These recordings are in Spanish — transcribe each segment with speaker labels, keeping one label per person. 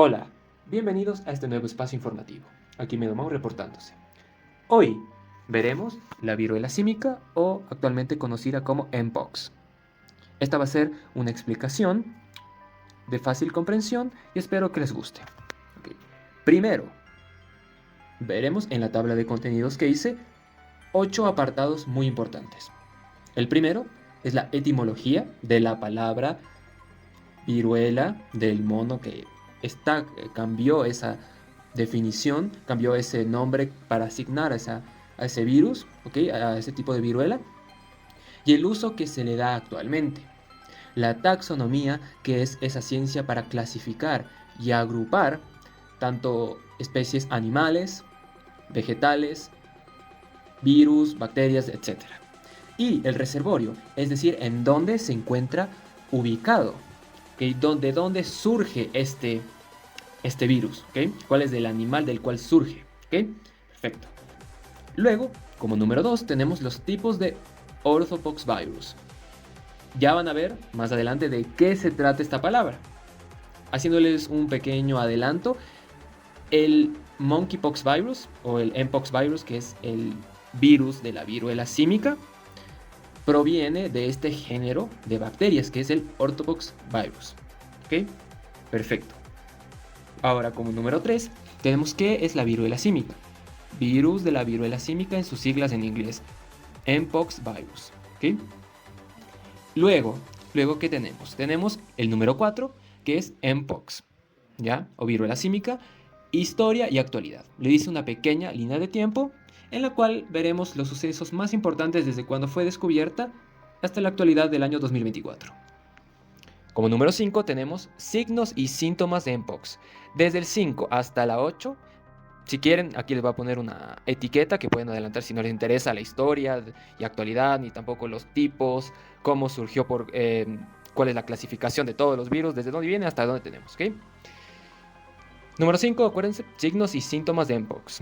Speaker 1: Hola, bienvenidos a este nuevo espacio informativo. Aquí Medomau reportándose. Hoy veremos la viruela símica o actualmente conocida como Mpox. Esta va a ser una explicación de fácil comprensión y espero que les guste. Ok. Primero, veremos en la tabla de contenidos que hice 8 apartados muy importantes. El primero es la etimología de la palabra viruela del mono que cambió esa definición, cambió ese nombre para asignar a ese virus, ¿okay? A ese tipo de viruela, y el uso que se le da actualmente. La taxonomía, que es esa ciencia para clasificar y agrupar tanto especies animales, vegetales, virus, bacterias, etc. Y el reservorio, es decir, en dónde se encuentra ubicado, ¿okay? De dónde surge este virus, ¿okay? ¿Cuál es el animal del cual surge? ¿Okay? Perfecto. Luego, como número 2, tenemos los tipos de orthopoxvirus. Ya van a ver más adelante de qué se trata esta palabra. Haciéndoles un pequeño adelanto, el monkeypox virus o el mpox virus, que es el virus de la viruela símica, proviene de este género de bacterias, que es el orthopoxvirus. ¿Ok? Perfecto. Ahora, como número 3, tenemos qué es la viruela símica. Virus de la viruela símica en sus siglas en inglés. Mpox virus. ¿Ok? Luego, ¿qué tenemos? Tenemos el número 4, que es Mpox, ¿ya? O viruela símica, historia y actualidad. Le dice una pequeña línea de tiempo en la cual veremos los sucesos más importantes desde cuando fue descubierta hasta la actualidad del año 2024. Como número 5 tenemos signos y síntomas de Mpox. Desde el 5 hasta la 8, si quieren, aquí les voy a poner una etiqueta que pueden adelantar si no les interesa la historia y actualidad, ni tampoco los tipos, cómo surgió, cuál es la clasificación de todos los virus, desde dónde viene hasta dónde tenemos, ¿ok? Número 5, acuérdense, signos y síntomas de Mpox.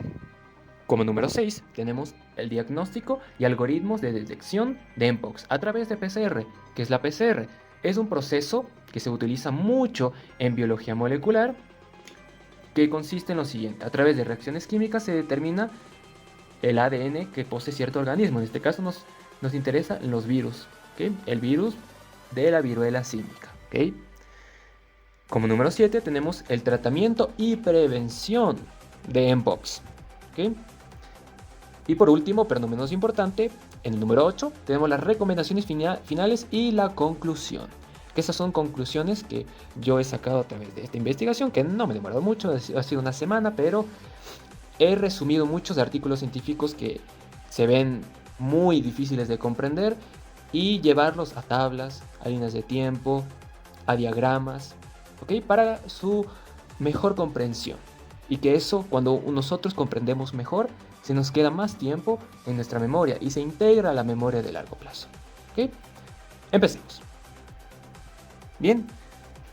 Speaker 1: Como número 6, tenemos el diagnóstico y algoritmos de detección de Mpox a través de PCR. ¿Qué es la PCR? Es un proceso que se utiliza mucho en biología molecular, que consiste en lo siguiente: a través de reacciones químicas se determina el ADN que posee cierto organismo. En este caso nos interesan los virus, ¿okay? El virus de la viruela símica, ¿okay? Como número 7 tenemos el tratamiento y prevención de Mpox, ¿okay? Y por último, pero no menos importante, en el número 8 tenemos las recomendaciones finales y la conclusión. Que esas son conclusiones que yo he sacado a través de esta investigación, que no me he demorado mucho, ha sido una semana, pero he resumido muchos artículos científicos que se ven muy difíciles de comprender y llevarlos a tablas, a líneas de tiempo, a diagramas, ¿ok? Para su mejor comprensión. Y que eso, cuando nosotros comprendemos mejor, se nos queda más tiempo en nuestra memoria y se integra a la memoria de largo plazo. ¿Ok? Empecemos. Bien,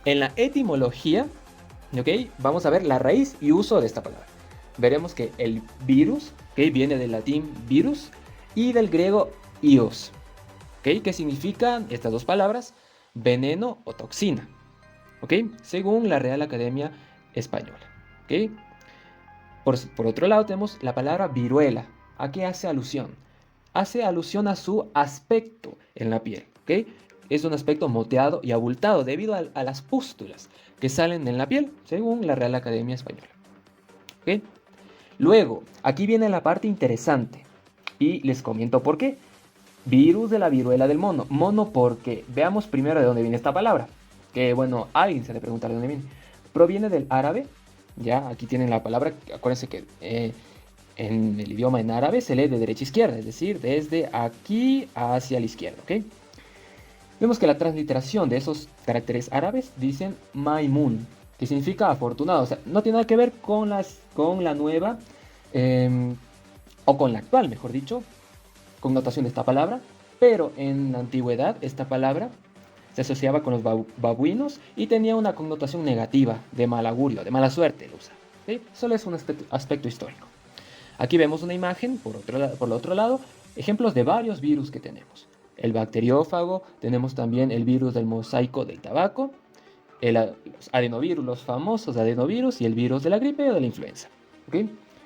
Speaker 1: en la etimología, ¿ok? Vamos a ver la raíz y uso de esta palabra. Veremos que el virus, ¿ok? Viene del latín virus y del griego ios, ¿ok? ¿Qué significan estas dos palabras? Veneno o toxina, ¿ok? Según la Real Academia Española, ¿ok? Por otro lado tenemos la palabra viruela. ¿A qué hace alusión? Hace alusión a su aspecto en la piel, ¿ok? Es un aspecto moteado y abultado debido a las pústulas que salen en la piel, según la Real Academia Española, ¿ok? Luego, aquí viene la parte interesante y les comento por qué. Virus de la viruela del mono. Mono porque veamos primero de dónde viene esta palabra. Que bueno, a alguien se le pregunta de dónde viene. Proviene del árabe. Ya, aquí tienen la palabra. Acuérdense que en el idioma en árabe se lee de derecha a izquierda, es decir, desde aquí hacia la izquierda, ¿ok? Vemos que la transliteración de esos caracteres árabes dicen Maimun, que significa afortunado. O sea, no tiene nada que ver con la nueva, o con la actual, mejor dicho, connotación de esta palabra, pero en la antigüedad esta palabra se asociaba con los babuinos y tenía una connotación negativa, de mal augurio, de mala suerte, lo usa. ¿Sí? Solo es un aspecto histórico. Aquí vemos una imagen, por el otro lado, ejemplos de varios virus que tenemos. El bacteriófago, tenemos también el virus del mosaico del tabaco, los adenovirus, los famosos adenovirus y el virus de la gripe o de la influenza. ¿Ok?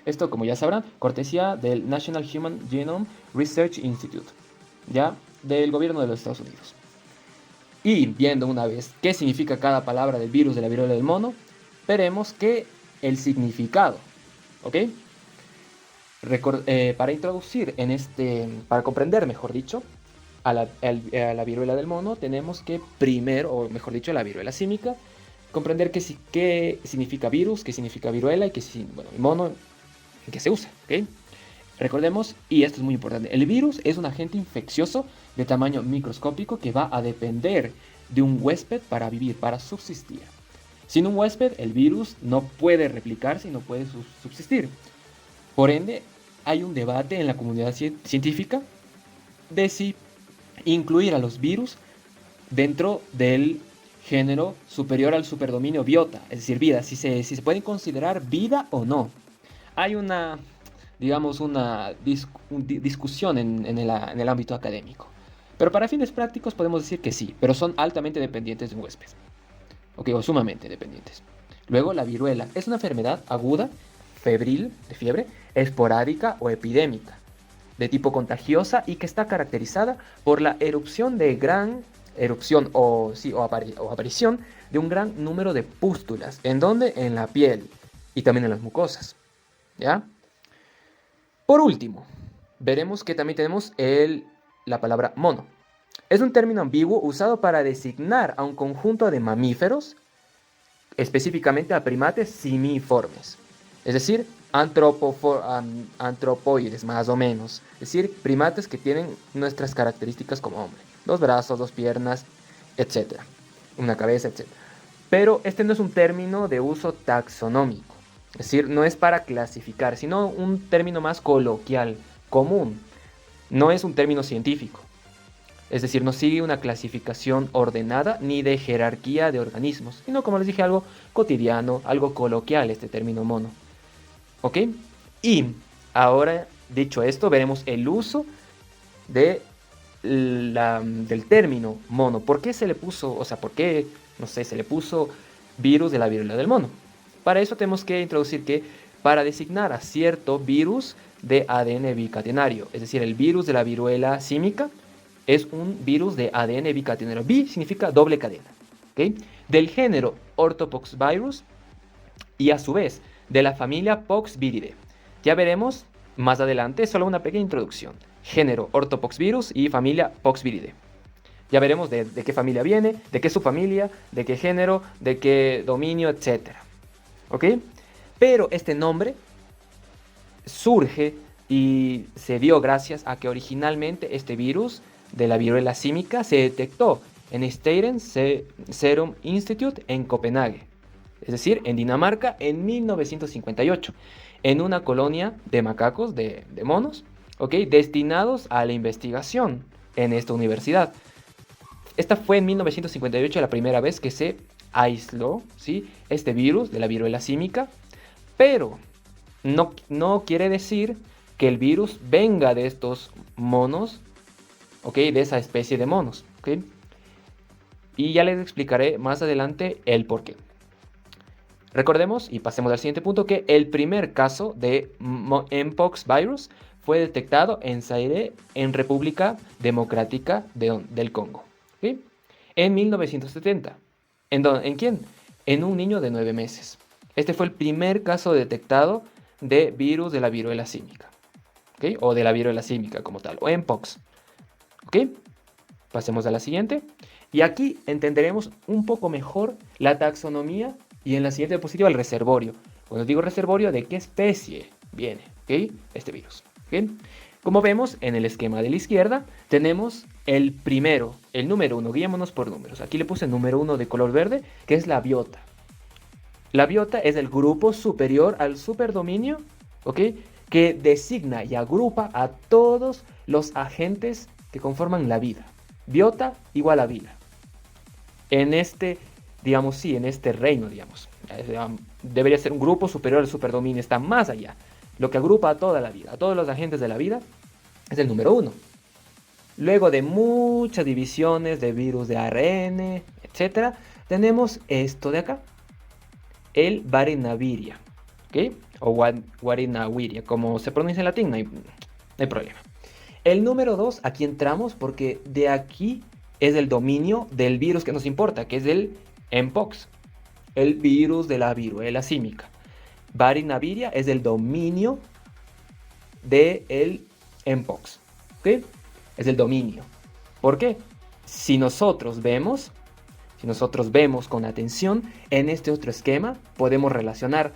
Speaker 1: Esto, como ya sabrán, cortesía del National Human Genome Research Institute, ya del gobierno de los Estados Unidos. Y viendo una vez qué significa cada palabra del virus de la viruela del mono, veremos que el significado, ¿ok? Para introducir para comprender, mejor dicho, a la viruela del mono, tenemos que primero, o mejor dicho, la viruela símica, comprender qué significa virus, qué significa viruela y el mono, en qué se usa, ¿ok? Recordemos, y esto es muy importante, el virus es un agente infeccioso de tamaño microscópico que va a depender de un huésped para vivir, para subsistir. Sin un huésped, el virus no puede replicarse y no puede subsistir. Por ende, hay un debate en la comunidad científica de si incluir a los virus dentro del género superior al superdominio biota, es decir, vida, si se pueden considerar vida o no. Hay una discusión en el ámbito académico. Pero para fines prácticos podemos decir que sí, pero son altamente dependientes de un huésped. ¿Ok? O sumamente dependientes. Luego, la viruela es una enfermedad aguda, febril, de fiebre, esporádica o epidémica, de tipo contagiosa y que está caracterizada por la aparición de un gran número de pústulas. ¿En dónde? En la piel y también en las mucosas. ¿Ya? Por último, veremos que también tenemos la palabra mono. Es un término ambiguo usado para designar a un conjunto de mamíferos, específicamente a primates simiformes, es decir, antropoides más o menos, es decir, primates que tienen nuestras características como hombre, 2 brazos, 2 piernas, etc., una cabeza, etc. Pero este no es un término de uso taxonómico. Es decir, no es para clasificar, sino un término más coloquial, común. No es un término científico. Es decir, no sigue una clasificación ordenada ni de jerarquía de organismos, sino, como les dije, algo cotidiano, algo coloquial, este término mono. ¿Ok? Y ahora, dicho esto, veremos el uso del término mono. ¿Por qué se le puso, se le puso virus de la viruela del mono? Para eso tenemos que introducir que para designar a cierto virus de ADN bicatenario, es decir, el virus de la viruela símica es un virus de ADN bicatenario. Bi significa doble cadena, ¿okay? Del género Orthopoxvirus y a su vez de la familia Poxviridae. Ya veremos más adelante, solo una pequeña introducción. Género Orthopoxvirus y familia Poxviridae. Ya veremos de qué familia viene, de qué subfamilia, de qué género, de qué dominio, etc. ¿Ok? Pero este nombre surge y se dio gracias a que originalmente este virus de la viruela símica se detectó en Statens Serum Institute en Copenhague, es decir, en Dinamarca en 1958, en una colonia de macacos, de monos, ¿ok? Destinados a la investigación en esta universidad. Esta fue en 1958 la primera vez que se aisló, ¿sí?, este virus de la viruela símica, pero no quiere decir que el virus venga de estos monos, ¿ok?, de esa especie de monos, ¿ok? Y ya les explicaré más adelante el por qué. Recordemos, y pasemos al siguiente punto, que el primer caso de Mpox virus fue detectado en Zaire, en República Democrática del Congo, ¿okay?, en 1970. ¿En quién? En un niño de 9 meses. Este fue el primer caso detectado de virus de la viruela símica, ¿okay?, o de la viruela símica como tal, o Mpox. ¿Ok? Pasemos a la siguiente. Y aquí entenderemos un poco mejor la taxonomía y en la siguiente diapositiva el reservorio. Cuando digo reservorio, ¿de qué especie viene, ¿ok?, este virus? ¿Ok? Como vemos en el esquema de la izquierda, tenemos el primero, el número 1. Guiémonos por números. Aquí le puse el número 1 de color verde, que es la biota. La biota es el grupo superior al superdominio, ¿ok?, que designa y agrupa a todos los agentes que conforman la vida. Biota igual a vida. En este, en este reino, debería ser un grupo superior al superdominio, está más allá. Lo que agrupa a toda la vida, a todos los agentes de la vida, es el número 1. Luego de muchas divisiones de virus de ARN, etc., tenemos esto de acá, el Varenaviria, ¿ok? O Varenaviria, como se pronuncia en latín, no hay problema. El número 2, aquí entramos porque de aquí es el dominio del virus que nos importa, que es el Mpox, el virus de la viruela símica. Varenaviria es el dominio del Mpox, ¿ok? Es el dominio. ¿Por qué? Si nosotros vemos con atención, en este otro esquema podemos relacionar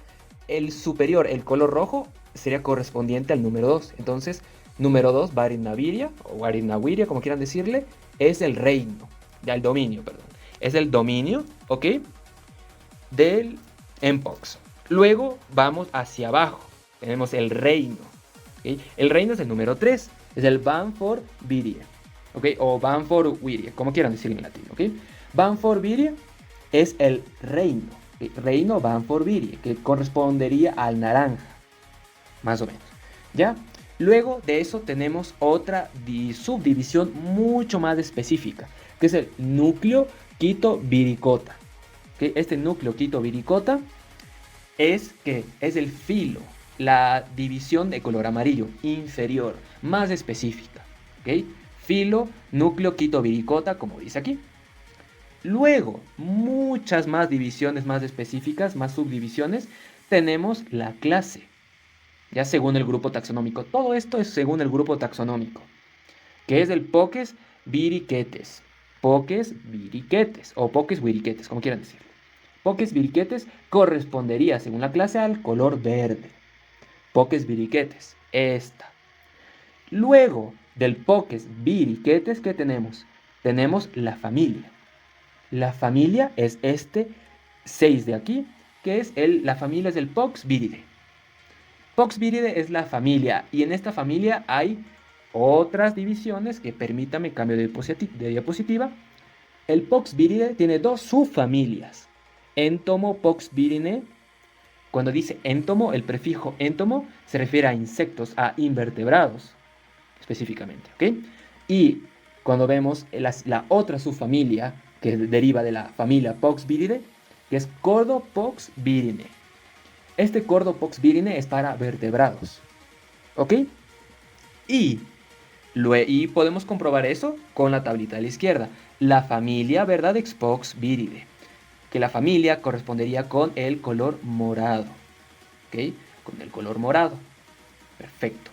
Speaker 1: el superior, el color rojo, sería correspondiente al número 2. Entonces, número 2, Varenaviria, o Varenaviria, como quieran decirle, es el reino, ya el dominio, perdón. Es el dominio, ¿ok? Del Mpox. Luego vamos hacia abajo, tenemos el reino, ¿ok? El reino es el número 3, es el Banforviria, ¿ok? O Banforviria, como quieran decirlo en latín, ¿ok? Banforviria es el reino, ¿okay? Reino Banforviria, que correspondería al naranja, más o menos, ¿ya? Luego de eso tenemos otra subdivisión mucho más específica, que es el núcleo quitoviricota. ¿Okay? Este núcleo quitoviricota es el filo, la división de color amarillo inferior, más específica, ¿okay? Filo, núcleo quitoviricota, como dice aquí. Luego, muchas más divisiones más específicas, más subdivisiones, tenemos la clase, ya según el grupo taxonómico. Todo esto es según el grupo taxonómico, que es el Poques viriquetes. Poques viriquetes o Poques viriquetes, como quieran decirlo. Poques viriquetes correspondería, según la clase, al color verde. Poques viriquetes, esta. Luego del Poques viriquetes, ¿qué tenemos? Tenemos la familia. La familia es este 6 de aquí, que es la familia es del Poxviridae. Poxviridae es la familia, y en esta familia hay otras divisiones que permítame cambio de diapositiva. El Poxviridae tiene dos subfamilias. Entomo Poxvirinae. Cuando dice entomo, el prefijo entomo se refiere a insectos, a invertebrados específicamente, ¿ok? Y cuando vemos la otra subfamilia que deriva de la familia Poxviridae, que es Cordopoxvirinae. Este Cordopoxvirinae es para vertebrados, ¿ok? Y podemos comprobar eso con la tablita de la izquierda. La familia Verdadex-Poxviridae, que la familia correspondería con el color morado, ¿ok? Con el color morado. Perfecto.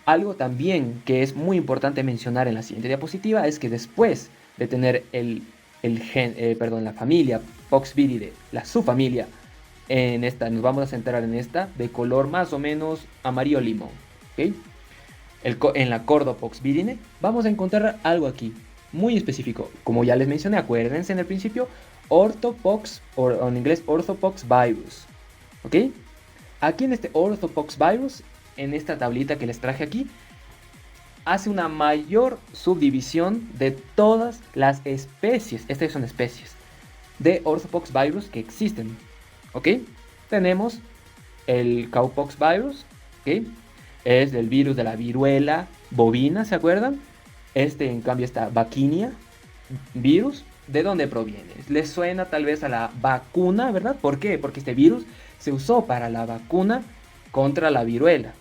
Speaker 1: Algo también que es muy importante mencionar en la siguiente diapositiva es que después de tener la familia Poxviridae, la subfamilia, en esta, nos vamos a centrar en esta, de color más o menos amarillo limón, ¿okay? En la Cordopoxvirinae vamos a encontrar algo aquí, muy específico, como ya les mencioné, acuérdense en el principio, Orthopox, o en inglés Orthopox virus, ¿ok? Aquí en este Orthopox virus, en esta tablita que les traje aquí, hace una mayor subdivisión de todas las especies, estas son especies, de Orthopox virus que existen, ¿ok? Tenemos el Cowpox virus, ¿ok? Es el virus de la viruela bovina, ¿se acuerdan? Este, en cambio, esta Vaccinia virus, ¿de dónde proviene? Les suena tal vez a la vacuna, ¿verdad? ¿Por qué? Porque este virus se usó para la vacuna contra la viruela,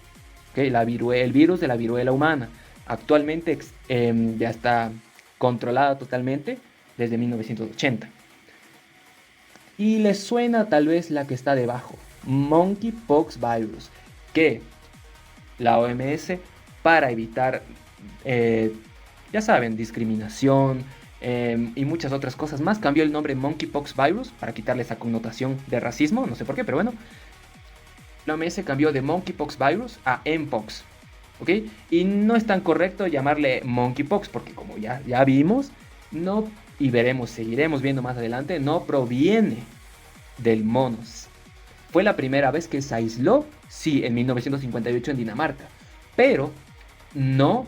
Speaker 1: ¿ok? El virus de la viruela humana. Actualmente ya está controlada totalmente desde 1980. Y les suena tal vez la que está debajo, Monkeypox virus, que la OMS, para evitar, ya saben, discriminación y muchas otras cosas más, cambió el nombre Monkeypox virus para quitarle esa connotación de racismo, no sé por qué, pero bueno. La OMS cambió de Monkeypox virus a Mpox, ¿ok? Y no es tan correcto llamarle Monkeypox porque, como ya vimos, no, y seguiremos viendo más adelante, no proviene del monos. Fue la primera vez que se aisló, sí, en 1958 en Dinamarca, pero no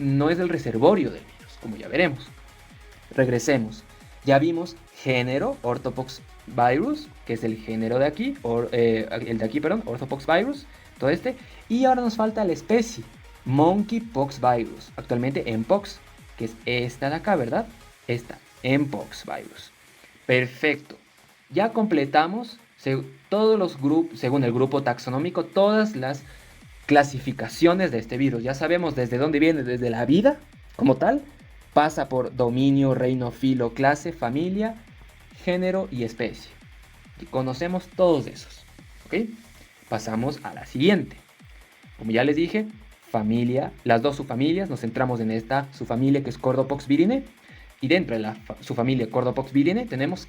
Speaker 1: es el reservorio del virus, como ya veremos. Regresemos. Ya vimos género, Orthopox virus, que es el género de aquí, el de aquí, perdón, Orthopox virus, todo este. Y ahora nos falta la especie, Monkeypox virus, actualmente Mpox, que es esta de acá, ¿verdad? Esta, Mpox virus. Perfecto. Ya completamos todos los grupos, según el grupo taxonómico, todas las clasificaciones de este virus. Ya sabemos desde dónde viene, desde la vida como tal, pasa por dominio, reino, filo, clase, familia, género y especie. Y conocemos todos esos. ¿Ok? Pasamos a la siguiente. Como ya les dije, familia, las dos subfamilias, nos centramos en esta subfamilia que es Cordopoxvirinae. Y dentro de la subfamilia Cordopoxvirinae tenemos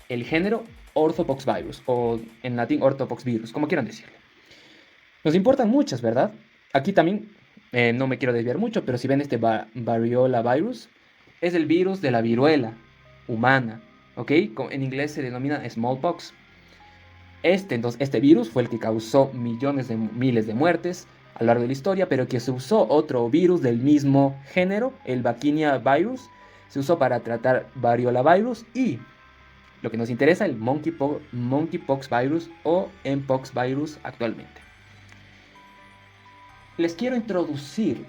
Speaker 1: el género Orthopoxvirus, o en latín Orthopoxvirus, como quieran decirle. Nos importan muchas, ¿verdad? Aquí también, no me quiero desviar mucho, pero si ven este variola virus, es el virus de la viruela humana, ¿ok? En inglés se denomina smallpox. Este virus fue el que causó miles de muertes a lo largo de la historia, pero que se usó otro virus del mismo género, el Vaccinia virus, se usó para tratar variola virus y lo que nos interesa, el monkeypox virus o mpox virus actualmente. Les quiero introducir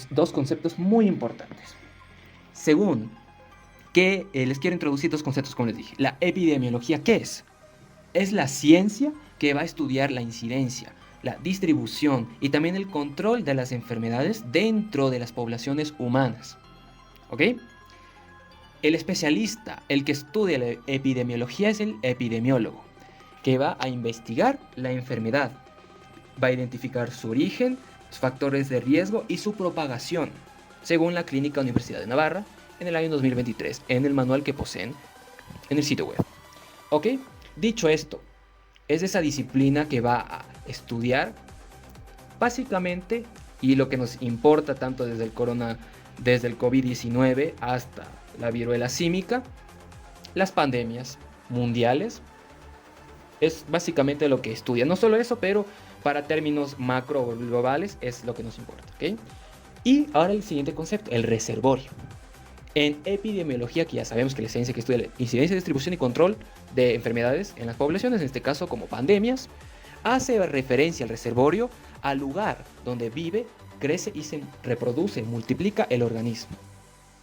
Speaker 1: dos conceptos muy importantes. Les quiero introducir dos conceptos, como les dije. La epidemiología, ¿qué es? Es la ciencia que va a estudiar la incidencia, la distribución y también el control de las enfermedades dentro de las poblaciones humanas. ¿Ok? El especialista, el que estudia la epidemiología, es el epidemiólogo, que va a investigar la enfermedad, va a identificar su origen, los factores de riesgo y su propagación, según la Clínica Universidad de Navarra, en el año 2023, en el manual que poseen en el sitio web. ¿Ok? Dicho esto, es esa disciplina que va a estudiar básicamente, y lo que nos importa tanto desde el COVID-19 hasta la viruela símica, las pandemias mundiales. Es básicamente lo que estudia. No solo eso, pero para términos macro o globales es lo que nos importa. ¿Okay? Y ahora el siguiente concepto, el reservorio. En epidemiología, que ya sabemos que la ciencia que estudia la incidencia, distribución y control de enfermedades en las poblaciones, en este caso como pandemias, hace referencia al reservorio al lugar donde vive, crece y se reproduce, multiplica el organismo.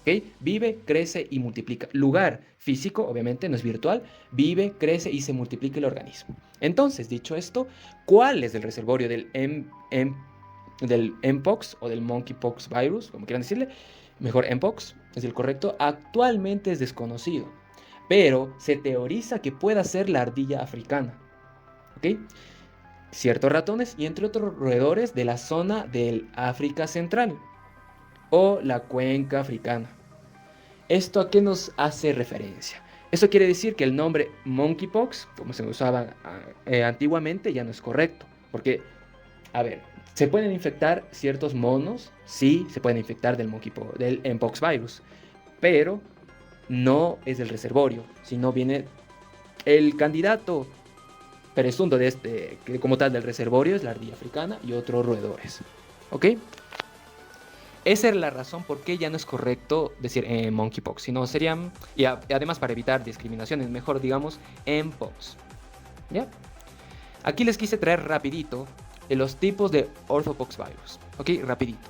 Speaker 1: ¿Okay? Vive, crece y multiplica. Lugar físico, obviamente no es virtual, vive, crece y se multiplica el organismo. Entonces, dicho esto, ¿cuál es el reservorio del mpox o del monkeypox virus, como quieran decirle? Mejor mpox es el correcto. Actualmente es desconocido, pero se teoriza que pueda ser la ardilla africana. ¿Ok? Ciertos ratones y entre otros roedores de la zona del África Central o la cuenca africana. ¿Esto a qué nos hace referencia? Eso quiere decir que el nombre monkeypox, como se usaba antiguamente, ya no es correcto. Porque, a ver, ¿se pueden infectar ciertos monos? Sí, se pueden infectar del mpox virus. Pero no es del reservorio, sino viene el candidato presunto que como tal del reservorio es la ardilla africana y otros roedores. ¿Ok? Esa es la razón por qué ya no es correcto decir monkeypox, sino serían, y además para evitar discriminaciones, mejor digamos mpox. ¿Ya? Aquí les quise traer rapidito los tipos de orthopox virus. ¿Ok? Rapidito.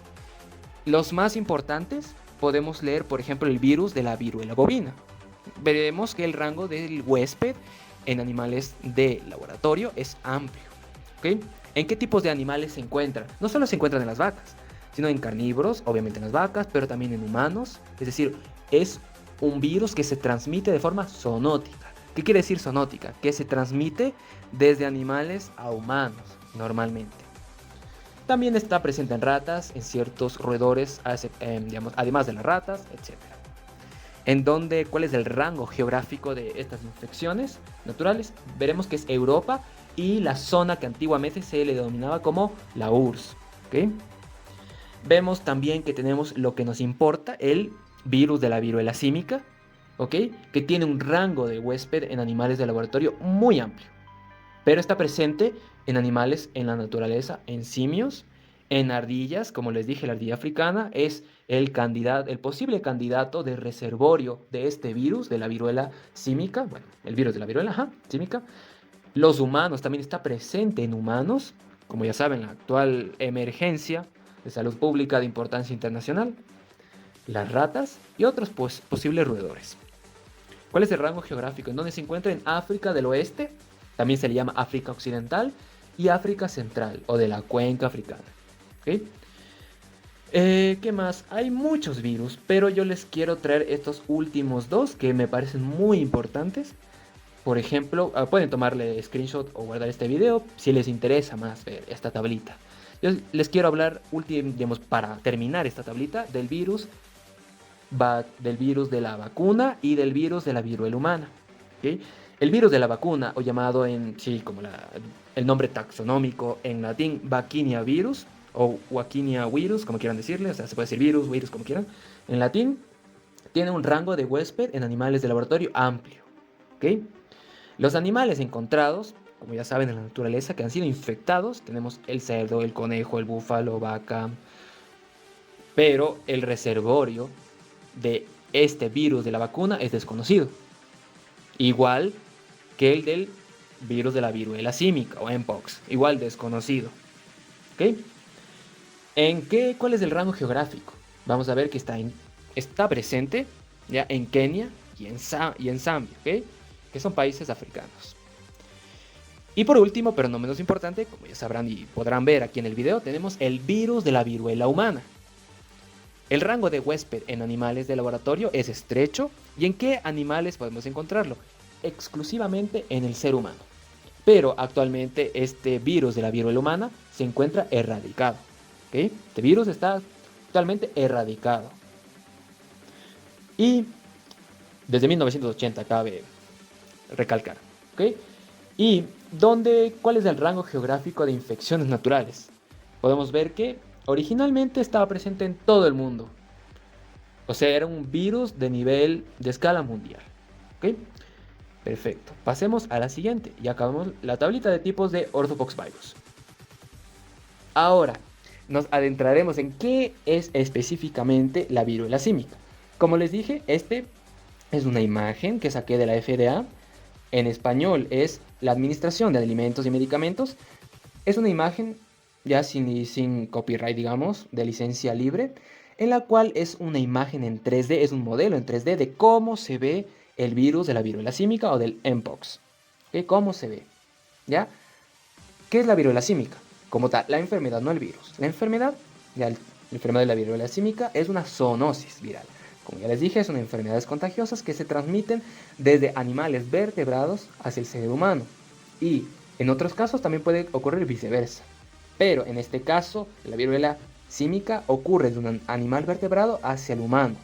Speaker 1: Los más importantes podemos leer, por ejemplo, el virus de la viruela bovina. Veremos que el rango del huésped en animales de laboratorio es amplio. ¿Ok? ¿En qué tipos de animales se encuentran? No solo se encuentran en las vacas, sino en carnívoros, obviamente en las vacas, pero también en humanos. Es decir, es un virus que se transmite de forma zoonótica. ¿Qué quiere decir zoonótica? Que se transmite desde animales a humanos, normalmente. También está presente en ratas, en ciertos roedores, además de las ratas, etc. ¿Cuál es el rango geográfico de estas infecciones naturales? Veremos que es Europa y la zona que antiguamente se le denominaba como la URSS. ¿Okay? Vemos también que tenemos lo que nos importa, el virus de la viruela símica, ¿ok? Que tiene un rango de huésped en animales de laboratorio muy amplio, pero está presente en animales en la naturaleza, en simios, en ardillas, como les dije, la ardilla africana es el posible candidato de reservorio de este virus de la viruela símica, bueno, el virus de la viruela símica. Los humanos, también está presente en humanos, como ya saben, la actual emergencia de salud pública de importancia internacional, las ratas y otros posibles roedores. ¿Cuál es el rango geográfico? En donde se encuentra en África del Oeste, también se le llama África Occidental, y África Central, o de la cuenca africana. ¿Ok? ¿Qué más? Hay muchos virus, pero yo les quiero traer estos últimos dos que me parecen muy importantes. Por ejemplo, pueden tomarle screenshot o guardar este video si les interesa más ver esta tablita. Yo les quiero hablar, digamos, para terminar esta tablita, del virus de la vacuna y del virus de la viruela humana. ¿Ok? El virus de la vacuna, o llamado como el nombre taxonómico en latín, Vaccinia virus, o Vaccinia virus, como quieran decirle, o sea, se puede decir virus, como quieran, en latín, tiene un rango de huésped en animales de laboratorio amplio. ¿Ok? Los animales encontrados, como ya saben en la naturaleza, que han sido infectados, tenemos el cerdo, el conejo, el búfalo, vaca, pero el reservorio de este virus de la vacuna es desconocido, igual que el del virus de la viruela símica o Mpox, igual desconocido. ¿Ok? ¿Cuál es el rango geográfico? Vamos a ver que está presente ya en Kenia y en Zambia, ¿ok? Que son países africanos. Y por último, pero no menos importante, como ya sabrán y podrán ver aquí en el video, tenemos el virus de la viruela humana. El rango de huésped en animales de laboratorio es estrecho. ¿Y en qué animales podemos encontrarlo? Exclusivamente en el ser humano. Pero actualmente este virus de la viruela humana se encuentra erradicado. ¿Okay? Este virus está totalmente erradicado. Y desde 1980 cabe recalcar. ¿Okay? ¿Y cuál es el rango geográfico de infecciones naturales? Podemos ver que originalmente estaba presente en todo el mundo. O sea, era un virus de escala mundial. ¿Ok? Perfecto. Pasemos a la siguiente. Y acabamos la tablita de tipos de orthopoxvirus. Ahora, nos adentraremos en qué es específicamente la viruela símica. Como les dije, este es una imagen que saqué de la FDA. En español es la Administración de Alimentos y Medicamentos. Es una imagen ya sin copyright, digamos, de licencia libre, en la cual es una imagen en 3D, es un modelo en 3D de cómo se ve el virus de la viruela símica o del Mpox. ¿Okay? ¿Cómo se ve? ¿Ya? ¿Qué es la viruela símica? Como tal, la enfermedad, no el virus. La enfermedad de la viruela símica es una zoonosis viral. Como ya les dije, son enfermedades contagiosas que se transmiten desde animales vertebrados hacia el ser humano. Y en otros casos también puede ocurrir viceversa. Pero en este caso, la viruela símica ocurre de un animal vertebrado hacia el humano,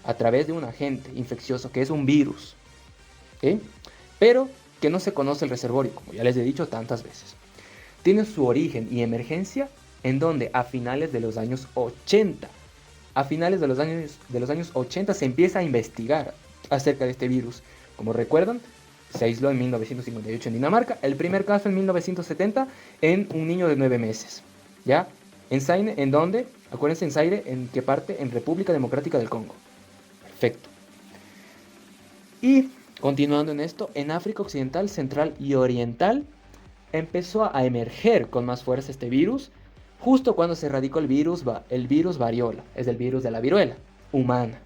Speaker 1: a través de un agente infeccioso que es un virus. ¿Okay? Pero que no se conoce el reservorio, como ya les he dicho tantas veces. Tiene su origen y emergencia en donde a finales de los años 80, se empieza a investigar acerca de este virus. Como recuerdan, se aisló en 1958 en Dinamarca, el primer caso en 1970 en un niño de 9 meses. ¿Ya? En Zaire, ¿en dónde? Acuérdense, en Zaire, ¿en qué parte? En República Democrática del Congo. Perfecto. Y continuando en esto, en África Occidental, Central y Oriental empezó a emerger con más fuerza este virus, justo cuando se erradicó el virus variola, es el virus de la viruela humana.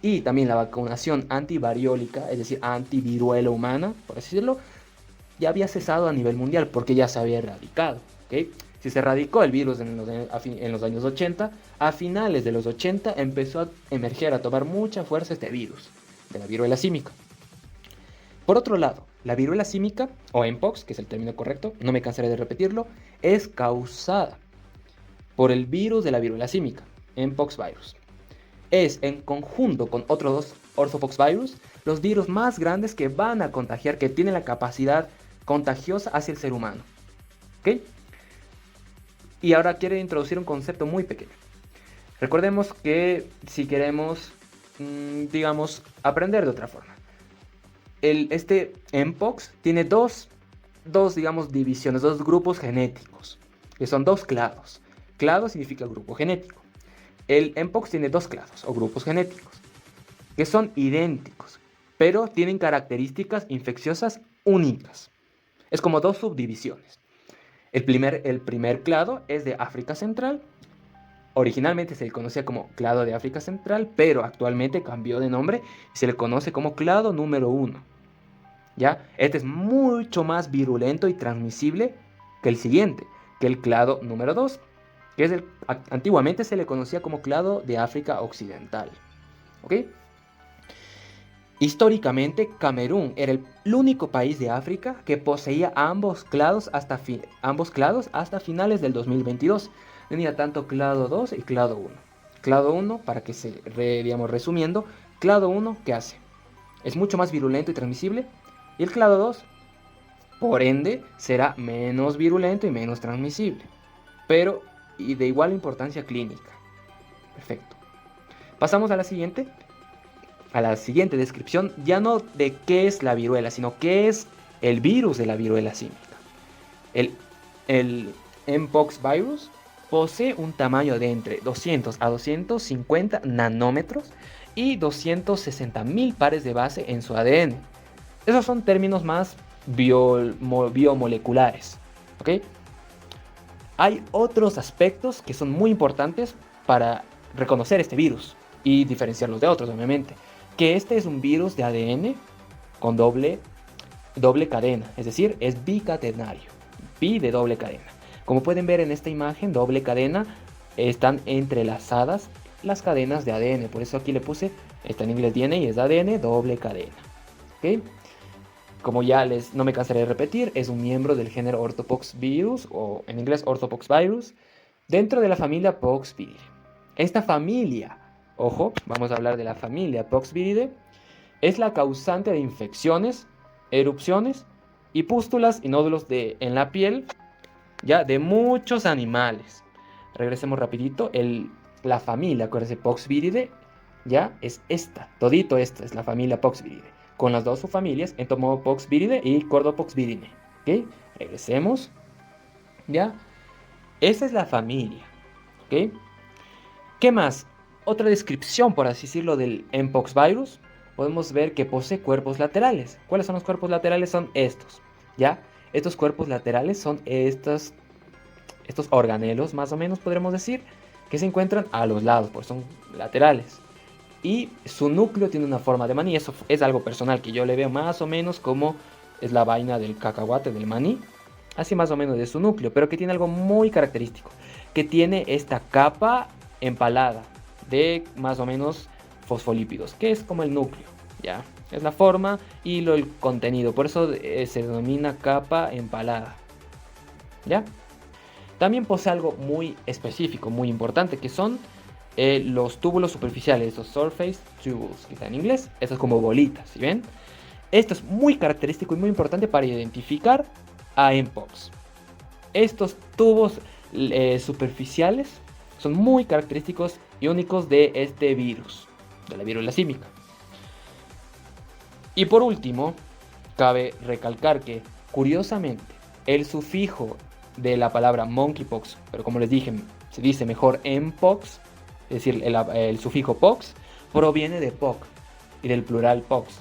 Speaker 1: Y también la vacunación antivariólica, es decir, antiviruela humana, por así decirlo, ya había cesado a nivel mundial porque ya se había erradicado. ¿Okay? Si se erradicó el virus en los años 80, a finales de los 80 empezó a emerger, a tomar mucha fuerza este virus de la viruela símica. Por otro lado, la viruela símica, o Mpox, que es el término correcto, no me cansaré de repetirlo, es causada por el virus de la viruela símica, Mpox virus. Es, en conjunto con otros dos orthopoxvirus, los virus más grandes que van a contagiar, que tienen la capacidad contagiosa hacia el ser humano. ¿Ok? Y ahora quiero introducir un concepto muy pequeño. Recordemos que si queremos, digamos, aprender de otra forma, este Mpox tiene dos divisiones, dos grupos genéticos, que son dos clados. Clado significa grupo genético. El Mpox tiene dos clados o grupos genéticos, que son idénticos, pero tienen características infecciosas únicas. Es como dos subdivisiones. El primer clado es de África Central Originalmente se le conocía como clado de África Central, pero actualmente cambió de nombre y se le conoce como clado número 1. ¿Ya? Este es mucho más virulento y transmisible que el siguiente, que el clado número 2, que antiguamente se le conocía como clado de África Occidental. ¿Ok? Históricamente, Camerún era el único país de África que poseía ambos clados hasta finales del 2022. Tenía tanto clado 2 y clado 1. Clado 1, para que digamos resumiendo, clado 1, ¿qué hace? Es mucho más virulento y transmisible. Y el clado 2, por ende, será menos virulento y menos transmisible. Pero y de igual importancia clínica. Perfecto. Pasamos a la siguiente descripción, ya no de qué es la viruela, sino qué es el virus de la viruela símica. El Mpox virus posee un tamaño de entre 200 a 250 nanómetros y 260.000 pares de base en su ADN. Esos son términos más biomoleculares. ¿Ok? Hay otros aspectos que son muy importantes para reconocer este virus y diferenciarlos de otros, obviamente. Que este es un virus de ADN con doble cadena, es decir, es bicatenario, bi de doble cadena. Como pueden ver en esta imagen, doble cadena, están entrelazadas las cadenas de ADN, por eso aquí le puse, está en inglés DNA y es ADN doble cadena. ¿Okay? Como ya no me cansaré de repetir, es un miembro del género Orthopoxvirus, o en inglés Orthopoxvirus, dentro de la familia Poxviridae. Esta familia, ojo, vamos a hablar de la familia Poxviridae, es la causante de infecciones, erupciones y pústulas y nódulos en la piel, ya, de muchos animales. Regresemos rapidito, la familia, acuérdense, Poxviridae, ya, es esta, todito esta es la familia Poxviridae, con las dos subfamilias, Entomopoxviridae y Cordopoxviridae. ¿Ok? Regresemos, ya, esa es la familia. ¿Ok? ¿Qué más? Otra descripción, por así decirlo, del Mpox virus. Podemos ver que posee cuerpos laterales. ¿Cuáles son los cuerpos laterales? Son estos, ¿ya? Estos cuerpos laterales son estos organelos, más o menos podremos decir, que se encuentran a los lados, pues son laterales. Y su núcleo tiene una forma de maní. Eso es algo personal que yo le veo más o menos como es la vaina del cacahuate, del maní. Así más o menos de su núcleo, pero que tiene algo muy característico, que tiene esta capa empalada de más o menos fosfolípidos, que es como el núcleo, ¿ya? Es la forma y el contenido, por eso se denomina capa empalada, ¿ya? También posee algo muy específico, muy importante, que son los túbulos superficiales, los surface tubules, que está en inglés, estos como bolitas, ¿sí ven? Esto es muy característico y muy importante para identificar a Mpox. Estos tubos superficiales son muy característicos y únicos de este virus, de la viruela símica. Y por último, cabe recalcar que, curiosamente, el sufijo de la palabra monkeypox, pero como les dije, se dice mejor Mpox, es decir, el sufijo pox, proviene de poc y del plural pox,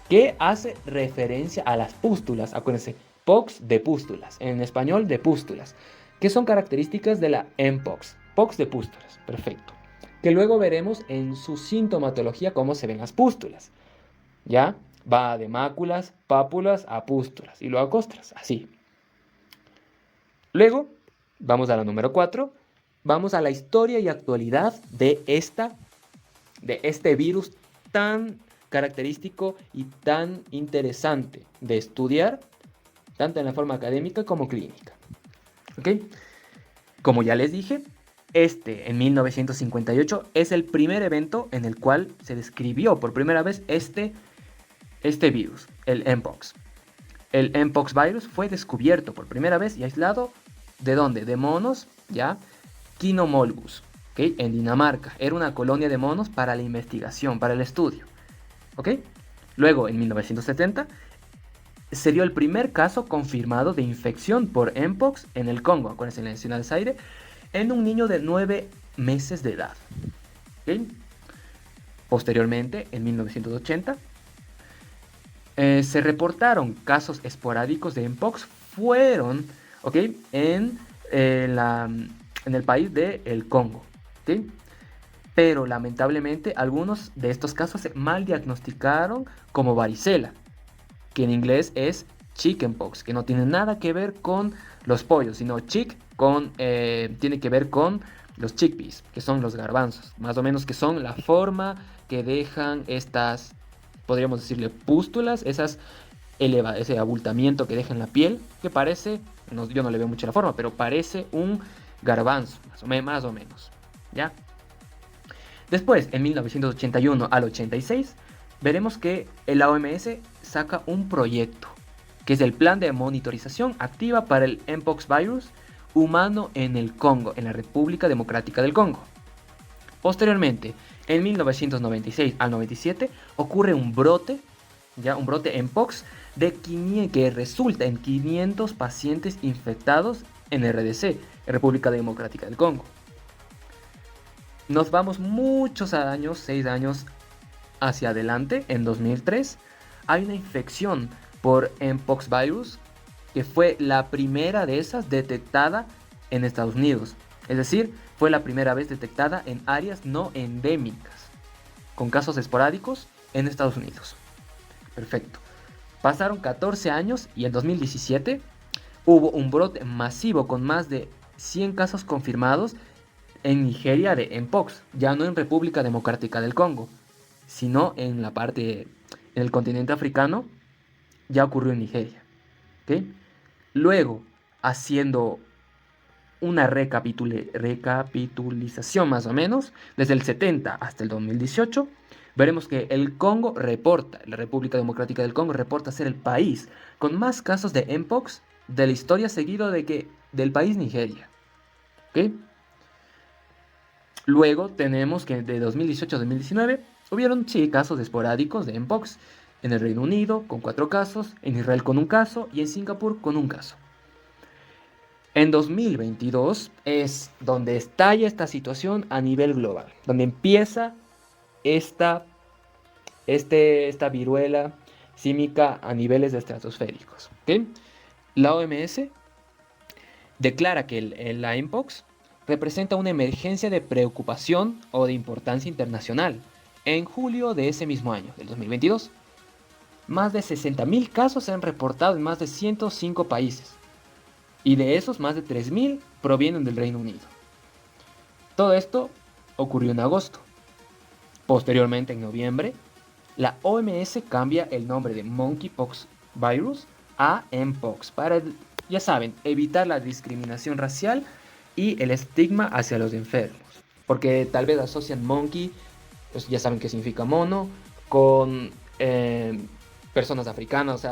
Speaker 1: que hace referencia a las pústulas. Acuérdense, pox de pústulas, en español de pústulas, que son características de la Mpox, pox de pústulas, perfecto. Que luego veremos en su sintomatología cómo se ven las pústulas. ¿Ya? Va de máculas, pápulas a pústulas y luego a costras, así. Luego, vamos a la número 4. Vamos a la historia y actualidad de este virus tan característico y tan interesante de estudiar, tanto en la forma académica como clínica. ¿Ok? Como ya les dije, en 1958 es el primer evento en el cual se describió por primera vez este virus, el Mpox. El Mpox virus fue descubierto por primera vez y aislado, ¿de dónde? De monos, ¿ya? Kinomolgus, ¿ok? En Dinamarca. Era una colonia de monos para la investigación, para el estudio, ¿ok? Luego, en 1970, se dio el primer caso confirmado de infección por Mpox en el Congo, acuérdense, en la Nacional Zaire, en un niño de 9 meses de edad. ¿Okay? Posteriormente, en 1980, se reportaron casos esporádicos de Mpox, fueron, ¿okay? en el país del Congo. ¿sí? Pero lamentablemente algunos de estos casos se mal diagnosticaron como varicela, que en inglés es chickenpox, que no tiene nada que ver con los pollos, sino tiene que ver con los chickpeas, que son los garbanzos, más o menos, que son la forma que dejan estas, podríamos decirle, pústulas, ese abultamiento que deja en la piel, que parece, yo no le veo mucho la forma, pero parece un garbanzo, más o menos, ¿ya? Después, en 1981 al 86, veremos que la OMS saca un proyecto, que es el Plan de Monitorización Activa para el Mpox Virus humano en el Congo, en la República Democrática del Congo. Posteriormente, en 1996 al 97, ocurre un brote Mpox que resulta en 500 pacientes infectados en RDC, en República Democrática del Congo. Nos vamos muchos años, 6 años hacia adelante, en 2003, hay una infección por Mpox virus que fue la primera de esas detectada en Estados Unidos. Es decir, fue la primera vez detectada en áreas no endémicas, con casos esporádicos en Estados Unidos. Perfecto. Pasaron 14 años y en 2017 hubo un brote masivo con más de 100 casos confirmados en Nigeria de Mpox, ya no en República Democrática del Congo, sino en el continente africano, ya ocurrió en Nigeria. ¿Okay? Luego, haciendo una recapitulización más o menos, desde el 70 hasta el 2018, veremos que la República Democrática del Congo reporta ser el país con más casos de Mpox de la historia, seguido del país Nigeria. ¿Okay? Luego tenemos que de 2018 a 2019 hubieron casos esporádicos de Mpox en el Reino Unido con 4 casos, en Israel con 1 caso y en Singapur con 1 caso. En 2022 es donde estalla esta situación a nivel global, donde empieza esta viruela símica a niveles estratosféricos. ¿Okay? La OMS declara que la Mpox representa una emergencia de preocupación o de importancia internacional en julio de ese mismo año, del 2022. Más de 60.000 casos se han reportado en más de 105 países, y de esos más de 3.000 provienen del Reino Unido. Todo esto ocurrió en agosto. Posteriormente, en noviembre, la OMS cambia el nombre de Monkeypox Virus a Mpox para, ya saben, evitar la discriminación racial y el estigma hacia los enfermos, porque tal vez asocian monkey, pues ya saben qué significa mono, con personas africanas, o sea,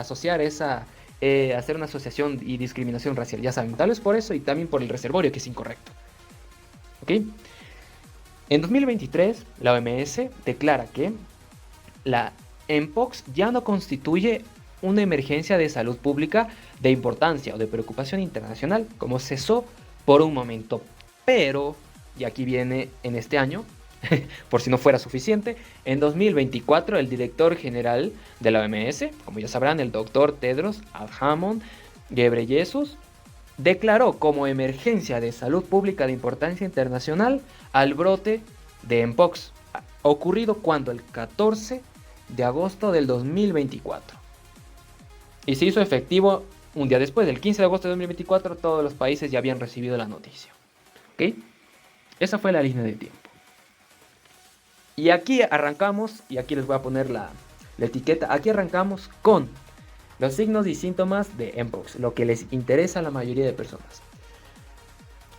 Speaker 1: hacer una asociación y discriminación racial, ya saben, tal vez por eso y también por el reservorio, que es incorrecto. ¿Ok? En 2023, la OMS declara que la Mpox ya no constituye una emergencia de salud pública de importancia o de preocupación internacional, como cesó por un momento. Pero, y aquí viene en este año, por si no fuera suficiente, en 2024 el director general de la OMS, como ya sabrán, el doctor Tedros Adhanom Ghebreyesus, declaró como emergencia de salud pública de importancia internacional al brote de Mpox, ocurrido cuando el 14 de agosto del 2024. Y se hizo efectivo un día después, el 15 de agosto de 2024, todos los países ya habían recibido la noticia. ¿Ok? Esa fue la línea de tiempo. Y aquí arrancamos, y aquí les voy a poner la etiqueta, aquí arrancamos con los signos y síntomas de Mpox, lo que les interesa a la mayoría de personas.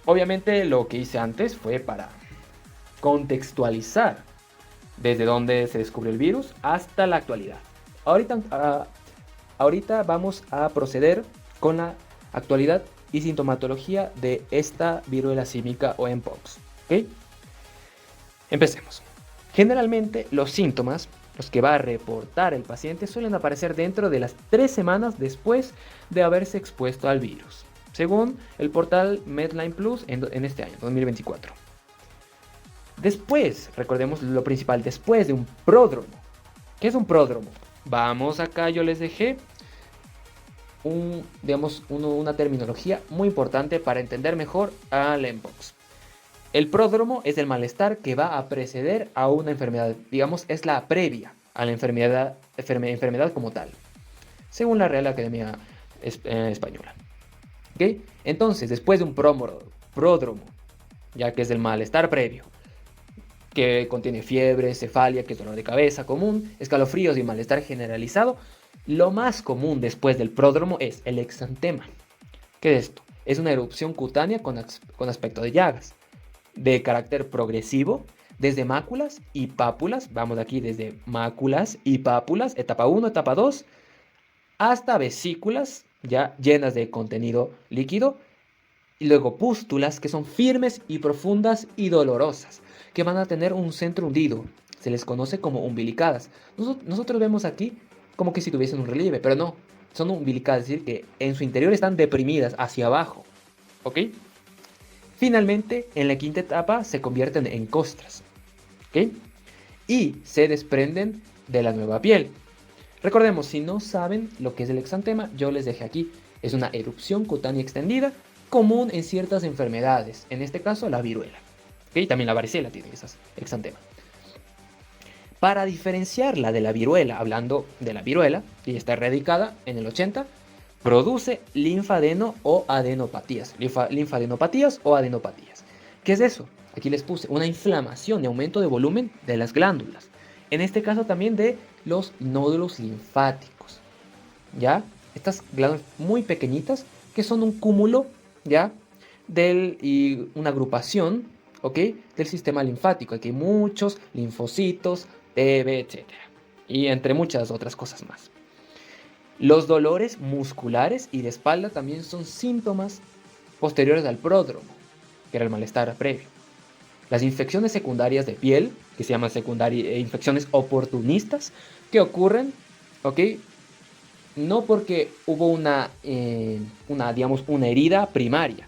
Speaker 1: Obviamente lo que hice antes fue para contextualizar desde dónde se descubrió el virus hasta la actualidad. Ahorita vamos a proceder con la actualidad y sintomatología de esta viruela símica o Mpox. ¿Ok? Empecemos. Generalmente los síntomas, los que va a reportar el paciente, suelen aparecer dentro de las 3 semanas después de haberse expuesto al virus, según el portal Medline Plus en este año, 2024. Después, recordemos lo principal, después de un pródromo. ¿Qué es un pródromo? Vamos acá, yo les dejé una terminología muy importante para entender mejor al Mpox. El pródromo es el malestar que va a preceder a una enfermedad, digamos, es la previa a la enfermedad como tal, según la Real Academia Española. ¿Ok? Entonces, después de un pródromo, ya que es el malestar previo, que contiene fiebre, cefalia, que es dolor de cabeza común, escalofríos y malestar generalizado, lo más común después del pródromo es el exantema. ¿Qué es esto? Es una erupción cutánea con aspecto de llagas, de carácter progresivo, desde máculas y pápulas, vamos aquí desde máculas y pápulas, etapa 1, etapa 2, hasta vesículas ya llenas de contenido líquido, y luego pústulas que son firmes y profundas y dolorosas, que van a tener un centro hundido, se les conoce como umbilicadas. Nosotros vemos aquí como que si tuviesen un relieve, pero no, son umbilicadas, es decir, que en su interior están deprimidas hacia abajo, ¿ok? Finalmente, en la quinta etapa se convierten en costras, ¿ok? Y se desprenden de la nueva piel. Recordemos, si no saben lo que es el exantema, yo les dejé aquí. Es una erupción cutánea extendida común en ciertas enfermedades, en este caso la viruela. ¿Ok? También la varicela tiene esas exantema. Para diferenciarla de la viruela, hablando de la viruela, y está erradicada en el 80, produce linfadeno o adenopatías. Linfadenopatías o adenopatías. ¿Qué es eso? Aquí les puse una inflamación y aumento de volumen de las glándulas. En este caso también de los nódulos linfáticos. ¿Ya? Estas glándulas muy pequeñitas que son un cúmulo, ¿ya? Y una agrupación, ¿ok? Del sistema linfático. Aquí hay muchos linfocitos, TB, etc. Y entre muchas otras cosas más. Los dolores musculares y de espalda también son síntomas posteriores al pródromo, que era el malestar previo. Las infecciones secundarias de piel, que se llaman infecciones oportunistas, que ocurren, ¿ok? No porque hubo digamos, una herida primaria,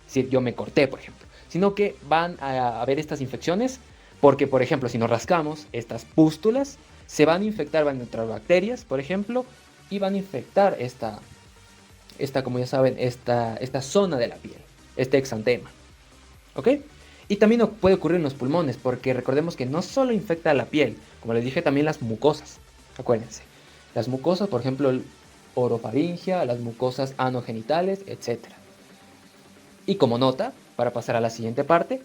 Speaker 1: si yo me corté, por ejemplo, sino que van a haber estas infecciones porque, por ejemplo, si nos rascamos, estas pústulas se van a infectar, van a entrar bacterias, por ejemplo, y van a infectar como ya saben, esta zona de la piel, este exantema, ¿ok? Y también puede ocurrir en los pulmones, porque recordemos que no solo infecta la piel, como les dije, también las mucosas, acuérdense. Las mucosas, por ejemplo, el orofaringia, las mucosas anogenitales, etc. Y como nota, para pasar a la siguiente parte,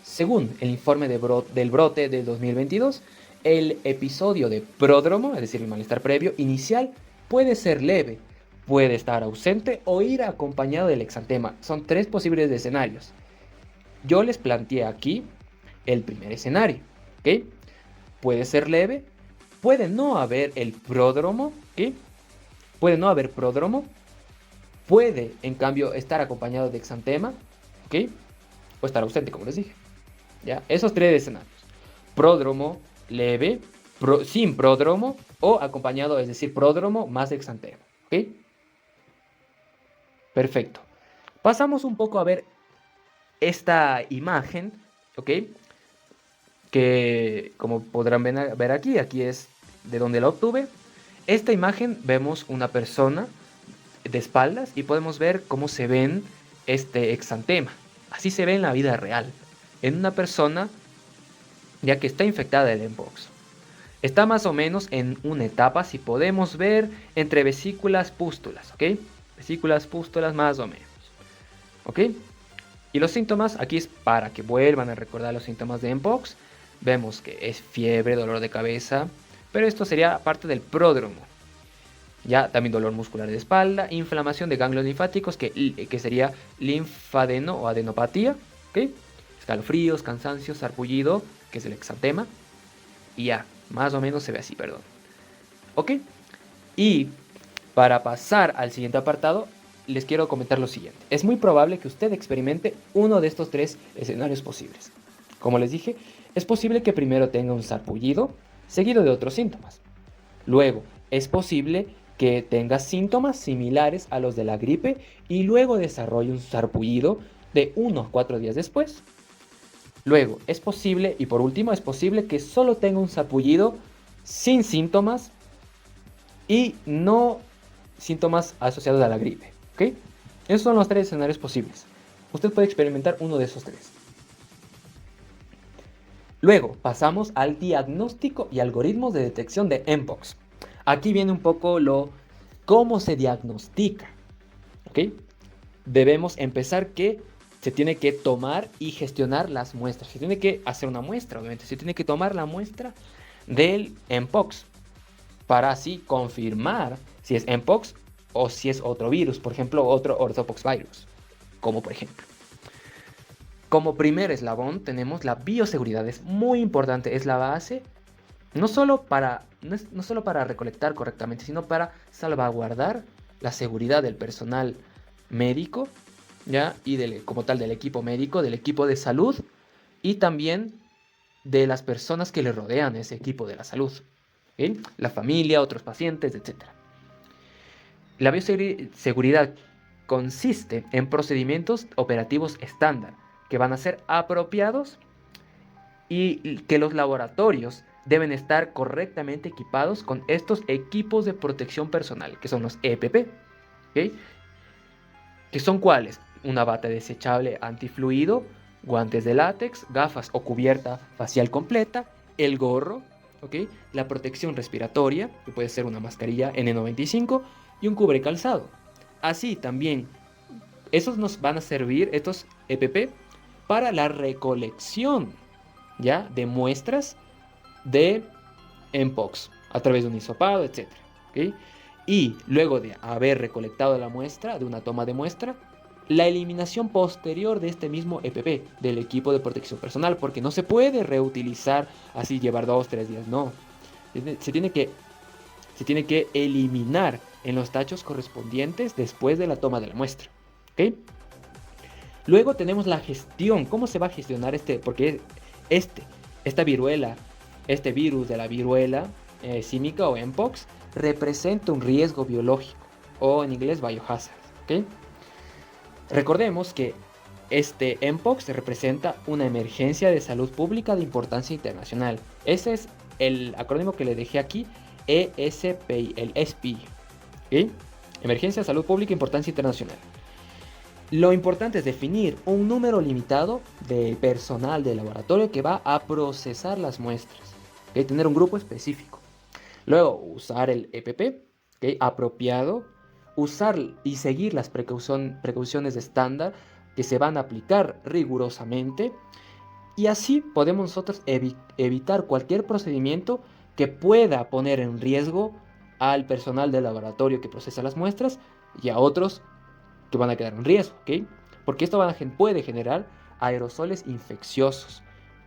Speaker 1: según el informe del brote del 2022, el episodio de pródromo, es decir, el malestar previo inicial, puede ser leve, puede estar ausente o ir acompañado del exantema. Son 3 posibles escenarios. Yo les planteé aquí el primer escenario, ¿ok? Puede ser leve, puede no haber el pródromo, ¿ok? Puede no haber pródromo, puede en cambio estar acompañado de exantema, ¿ok? O estar ausente, como les dije. ¿Ya? Esos 3 escenarios. Pródromo, leve, sin pródromo o acompañado, es decir, pródromo más exantema, ¿ok? Perfecto. Pasamos un poco a ver esta imagen, ¿ok? Que como podrán ver aquí es de donde la obtuve. Esta imagen vemos una persona de espaldas y podemos ver cómo se ven este exantema. Así se ve en la vida real, en una persona ya que está infectada de mpox. Está más o menos en una etapa, si podemos ver, entre vesículas, pústulas, ¿ok? Vesículas, pústulas, más o menos, ¿ok? Y los síntomas, aquí es para que vuelvan a recordar los síntomas de mpox. Vemos que es fiebre, dolor de cabeza, pero esto sería parte del pródromo. Ya también dolor muscular de espalda, inflamación de ganglios linfáticos, que sería linfadeno o adenopatía, ¿ok? Escalofríos, cansancio, sarpullido, que es el exantema. Y ya, más o menos se ve así, perdón. ¿Ok? Y para pasar al siguiente apartado, les quiero comentar lo siguiente. Es muy probable que usted experimente uno de estos 3 escenarios posibles. Como les dije, es posible que primero tenga un sarpullido, seguido de otros síntomas. Luego, es posible que tenga síntomas similares a los de la gripe y luego desarrolle un sarpullido de 1 a 4 días después. Luego, es posible, y por último, es posible que solo tenga un sarpullido sin síntomas y no síntomas asociados a la gripe, ¿ok? Esos son los 3 escenarios posibles. Usted puede experimentar uno de esos 3. Luego pasamos al diagnóstico y algoritmos de detección de Mpox. Aquí viene un poco cómo se diagnostica. ¿Ok? Debemos empezar que se tiene que tomar y gestionar las muestras. Se tiene que hacer una muestra, obviamente. Se tiene que tomar la muestra del Mpox para así confirmar si es Mpox o si es otro virus, por ejemplo, otro orthopoxvirus, como por ejemplo. Como primer eslabón tenemos la bioseguridad, es muy importante, es la base, no solo para recolectar correctamente, sino para salvaguardar la seguridad del personal médico, ¿ya? Y como tal del equipo médico, del equipo de salud y también de las personas que le rodean ese equipo de la salud, ¿sí? La familia, otros pacientes, etc. La bioseguridad consiste en procedimientos operativos estándar que van a ser apropiados y que los laboratorios deben estar correctamente equipados con estos equipos de protección personal, que son los EPP, ¿okay? ¿Que son cuáles? Una bata desechable antifluido, guantes de látex, gafas o cubierta facial completa, el gorro, ¿okay? La protección respiratoria, que puede ser una mascarilla N95 y un cubre calzado. Así también, esos nos van a servir, estos EPP, para la recolección, ¿ya? De muestras de Mpox a través de un hisopado, etc. ¿Okay? Y luego de haber recolectado la muestra, de una toma de muestra, la eliminación posterior de este mismo EPP, del equipo de protección personal, porque no se puede reutilizar así, llevar 2-3 días, no. Se tiene que eliminar en los tachos correspondientes después de la toma de la muestra. ¿Okay? Luego tenemos la gestión. ¿Cómo se va a gestionar porque esta viruela, este virus de la viruela símica o Mpox representa un riesgo biológico o en inglés biohazard? ¿Okay? Recordemos que este Mpox representa una emergencia de salud pública de importancia internacional. Ese es el acrónimo que le dejé aquí, ESPI, el SPI. ¿Okay? Emergencia de salud pública de importancia internacional. Lo importante es definir un número limitado de personal de laboratorio que va a procesar las muestras. ¿Okay? Tener un grupo específico. Luego, usar el EPP, ¿okay? Apropiado. Usar y seguir las precauciones estándar que se van a aplicar rigurosamente. Y así podemos nosotros evitar cualquier procedimiento que pueda poner en riesgo al personal del laboratorio que procesa las muestras y a otros que van a quedar en riesgo, ¿ok? Porque esto puede generar aerosoles infecciosos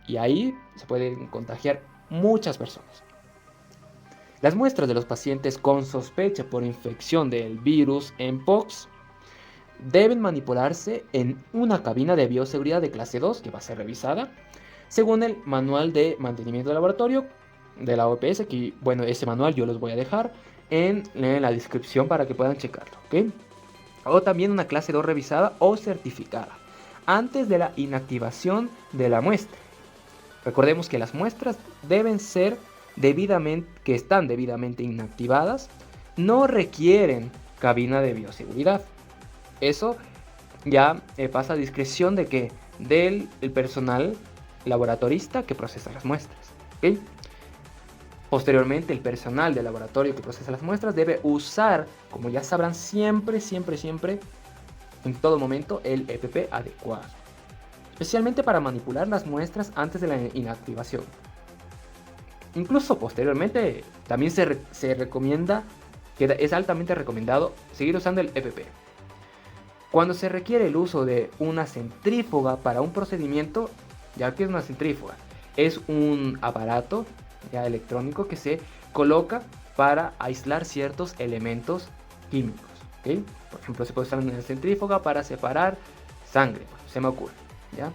Speaker 1: y ahí se pueden contagiar muchas personas. Las muestras de los pacientes con sospecha por infección del virus Mpox deben manipularse en una cabina de bioseguridad de clase 2 que va a ser revisada según el manual de mantenimiento del laboratorio de la OPS, que bueno, ese manual yo los voy a dejar en la descripción para que puedan checarlo, ¿ok? O también una clase 2 revisada o certificada antes de la inactivación de la muestra. Recordemos que las muestras deben ser que están debidamente inactivadas, no requieren cabina de bioseguridad. Eso ya pasa a discreción del personal laboratorista que procesa las muestras, ¿okay? Posteriormente, el personal del laboratorio que procesa las muestras debe usar, como ya sabrán, siempre, en todo momento, el EPP adecuado, especialmente para manipular las muestras antes de la inactivación. Incluso posteriormente, también se recomienda, que es altamente recomendado, seguir usando el EPP. Cuando se requiere el uso de una centrífuga para un procedimiento, ya que es una centrífuga, es un aparato ya electrónico que se coloca para aislar ciertos elementos químicos, ¿okay? Por ejemplo, se puede usar una centrífuga para separar sangre, se me ocurre, ¿ya?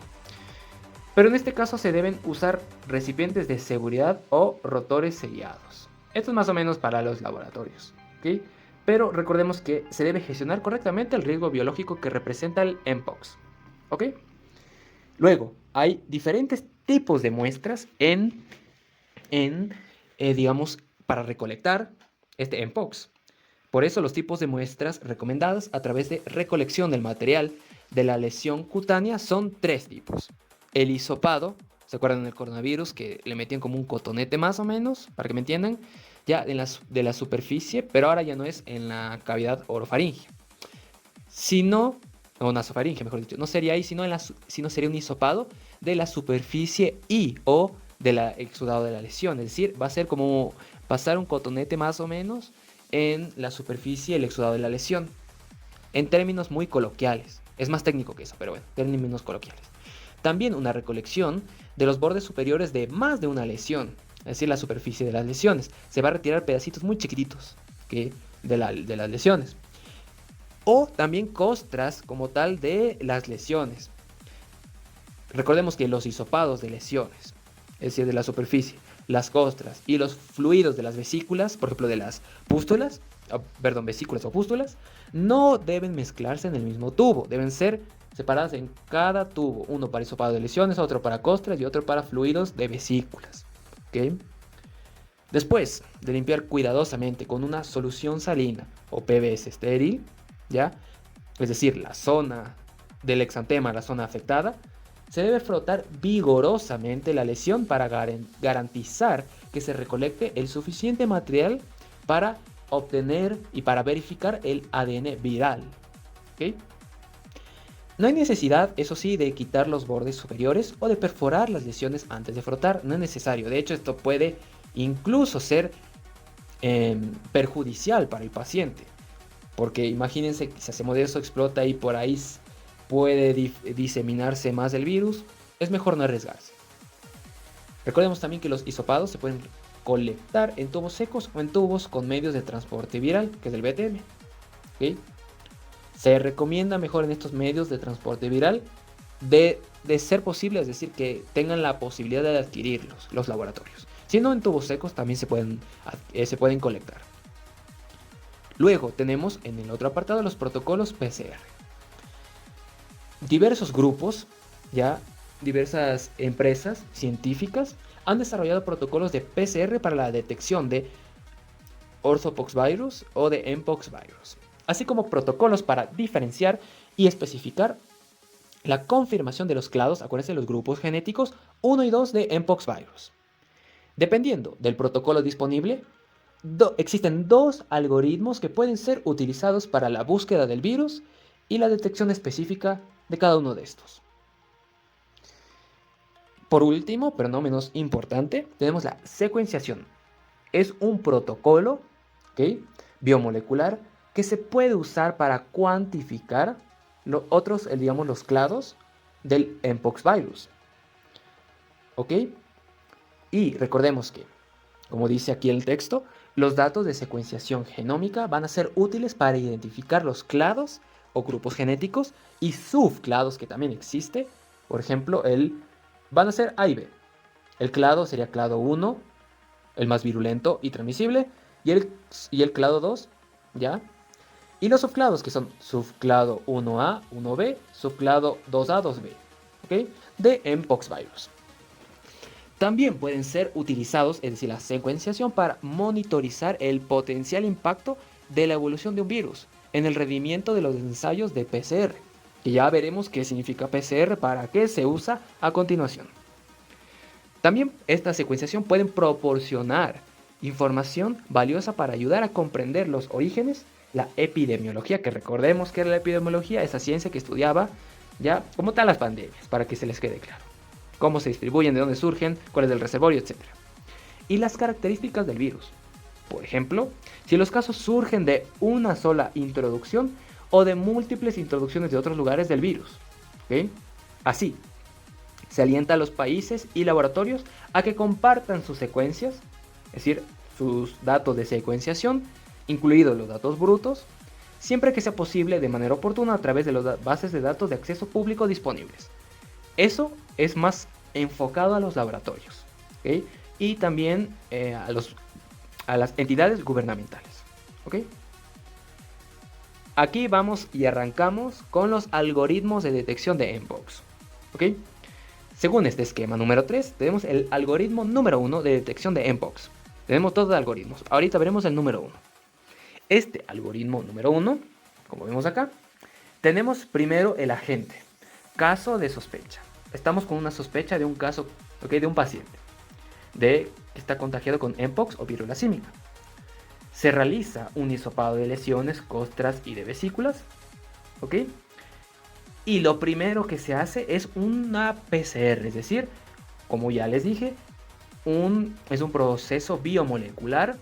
Speaker 1: Pero en este caso se deben usar recipientes de seguridad o rotores sellados. Esto es más o menos para los laboratorios, ¿okay? Pero recordemos que se debe gestionar correctamente el riesgo biológico que representa el Mpox, ¿ok? Luego, hay diferentes tipos de muestras digamos, para recolectar este Mpox. Por eso los tipos de muestras recomendadas a través de recolección del material de la lesión cutánea son 3 tipos. El hisopado, o
Speaker 2: ¿Se acuerdan del coronavirus que le metían como un cotonete más o menos, para que me entiendan? Ya de la superficie, pero ahora ya no es en la cavidad orofaringea, sino, o nasofaringea, mejor dicho, no sería ahí, sino sería un hisopado de la superficie y o del exudado de la lesión. Es decir, va a ser como pasar un cotonete más o menos en la superficie, el exudado de la lesión. En términos muy coloquiales. Es más técnico que eso, pero bueno, términos coloquiales. También una recolección de los bordes superiores de más de una lesión, es decir, la superficie de las lesiones. Se va a retirar pedacitos muy chiquititos de las lesiones. O también costras como tal de las lesiones. Recordemos que los hisopados de lesiones, es decir, de la superficie, las costras y los fluidos de las vesículas, por ejemplo de las pústulas, vesículas o pústulas, no deben mezclarse en el mismo tubo, deben ser separadas en cada tubo, uno para hisopado de lesiones, otro para costras y otro para fluidos de vesículas. ¿Okay? Después de limpiar cuidadosamente con una solución salina o PVS estéril, ¿ya? Es decir, la zona del exantema, la zona afectada, se debe frotar vigorosamente la lesión para garantizar que se recolecte el suficiente material para obtener y para verificar el ADN viral. ¿Okay? No hay necesidad, eso sí, de quitar los bordes superiores o de perforar las lesiones antes de frotar. No es necesario. De hecho, esto puede incluso ser perjudicial para el paciente. Porque imagínense que si hacemos eso, explota y por ahí puede diseminarse más el virus. Es mejor no arriesgarse. Recordemos también que los hisopados se pueden colectar en tubos secos o en tubos con medios de transporte viral, que es el BTM. ¿Okay? Se recomienda mejor en estos medios de transporte viral de ser posible, es decir, que tengan la posibilidad de adquirirlos los laboratorios. Si no, en tubos secos también se pueden colectar. Luego tenemos en el otro apartado los protocolos PCR. Diversos grupos, ya diversas empresas científicas han desarrollado protocolos de PCR para la detección de orthopoxvirus o de mpoxvirus, así como protocolos para diferenciar y especificar la confirmación de los clados, acuérdense, los grupos genéticos 1 y 2 de mpoxvirus. Dependiendo del protocolo disponible, existen dos algoritmos que pueden ser utilizados para la búsqueda del virus y la detección específica de cada uno de estos. Por último, pero no menos importante, tenemos la secuenciación. Es un protocolo, ¿okay?, biomolecular que se puede usar para cuantificar los clados del mpoxvirus. ¿Ok? Y recordemos que, como dice aquí el texto, los datos de secuenciación genómica van a ser útiles para identificar los clados o grupos genéticos y subclados que también existe. Por ejemplo, van a ser A y B. El clado sería clado 1, el más virulento y transmisible, y el clado 2, ¿ya? Y los subclados, que son subclado 1A, 1B, subclado 2A, 2B, ¿ok?, de mpoxvirus. También pueden ser utilizados, es decir, la secuenciación, para monitorizar el potencial impacto de la evolución de un virus en el rendimiento de los ensayos de PCR. Y ya veremos qué significa PCR, para qué se usa a continuación. También esta secuenciación puede proporcionar información valiosa para ayudar a comprender los orígenes, la epidemiología, que recordemos que la epidemiología, esa ciencia que estudiaba ya como tal las pandemias, para que se les quede claro cómo se distribuyen, de dónde surgen, cuál es el reservorio, etc. Y las características del virus. Por ejemplo, si los casos surgen de una sola introducción o de múltiples introducciones de otros lugares del virus. ¿Okay? Así, se alienta a los países y laboratorios a que compartan sus secuencias, es decir, sus datos de secuenciación, incluidos los datos brutos, siempre que sea posible de manera oportuna a través de las bases de datos de acceso público disponibles. Eso es más enfocado a los laboratorios, ¿okay?, y también a las entidades gubernamentales. ¿Okay? Aquí vamos y arrancamos con los algoritmos de detección de mpox. ¿Okay? Según este esquema número 3, tenemos el algoritmo número 1 de detección de mpox. Tenemos todos los algoritmos. Ahorita veremos el número 1. Este algoritmo número 1, como vemos acá, tenemos primero el agente. Caso de sospecha. Estamos con una sospecha de un caso ¿ok? De un paciente que está contagiado con Mpox o viruela símica. Se realiza un hisopado de lesiones, costras y de vesículas, ¿ok? Y lo primero que se hace es una PCR, es decir, como ya les dije, es un proceso biomolecular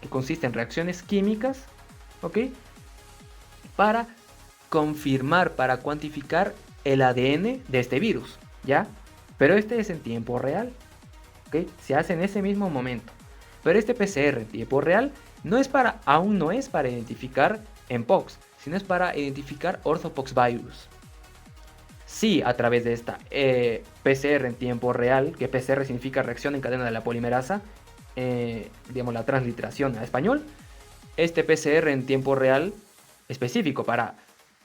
Speaker 2: que consiste en reacciones químicas, ¿ok? Para confirmar, para cuantificar el ADN de este virus, ¿ya? Pero este es en tiempo real, ¿ok? Se hace en ese mismo momento. Pero este PCR en tiempo real aún no es para identificar Mpox, sino es para identificar Orthopoxvirus. Sí, a través de esta PCR en tiempo real, que PCR significa reacción en cadena de la polimerasa, digamos la transliteración a español, este PCR en tiempo real específico para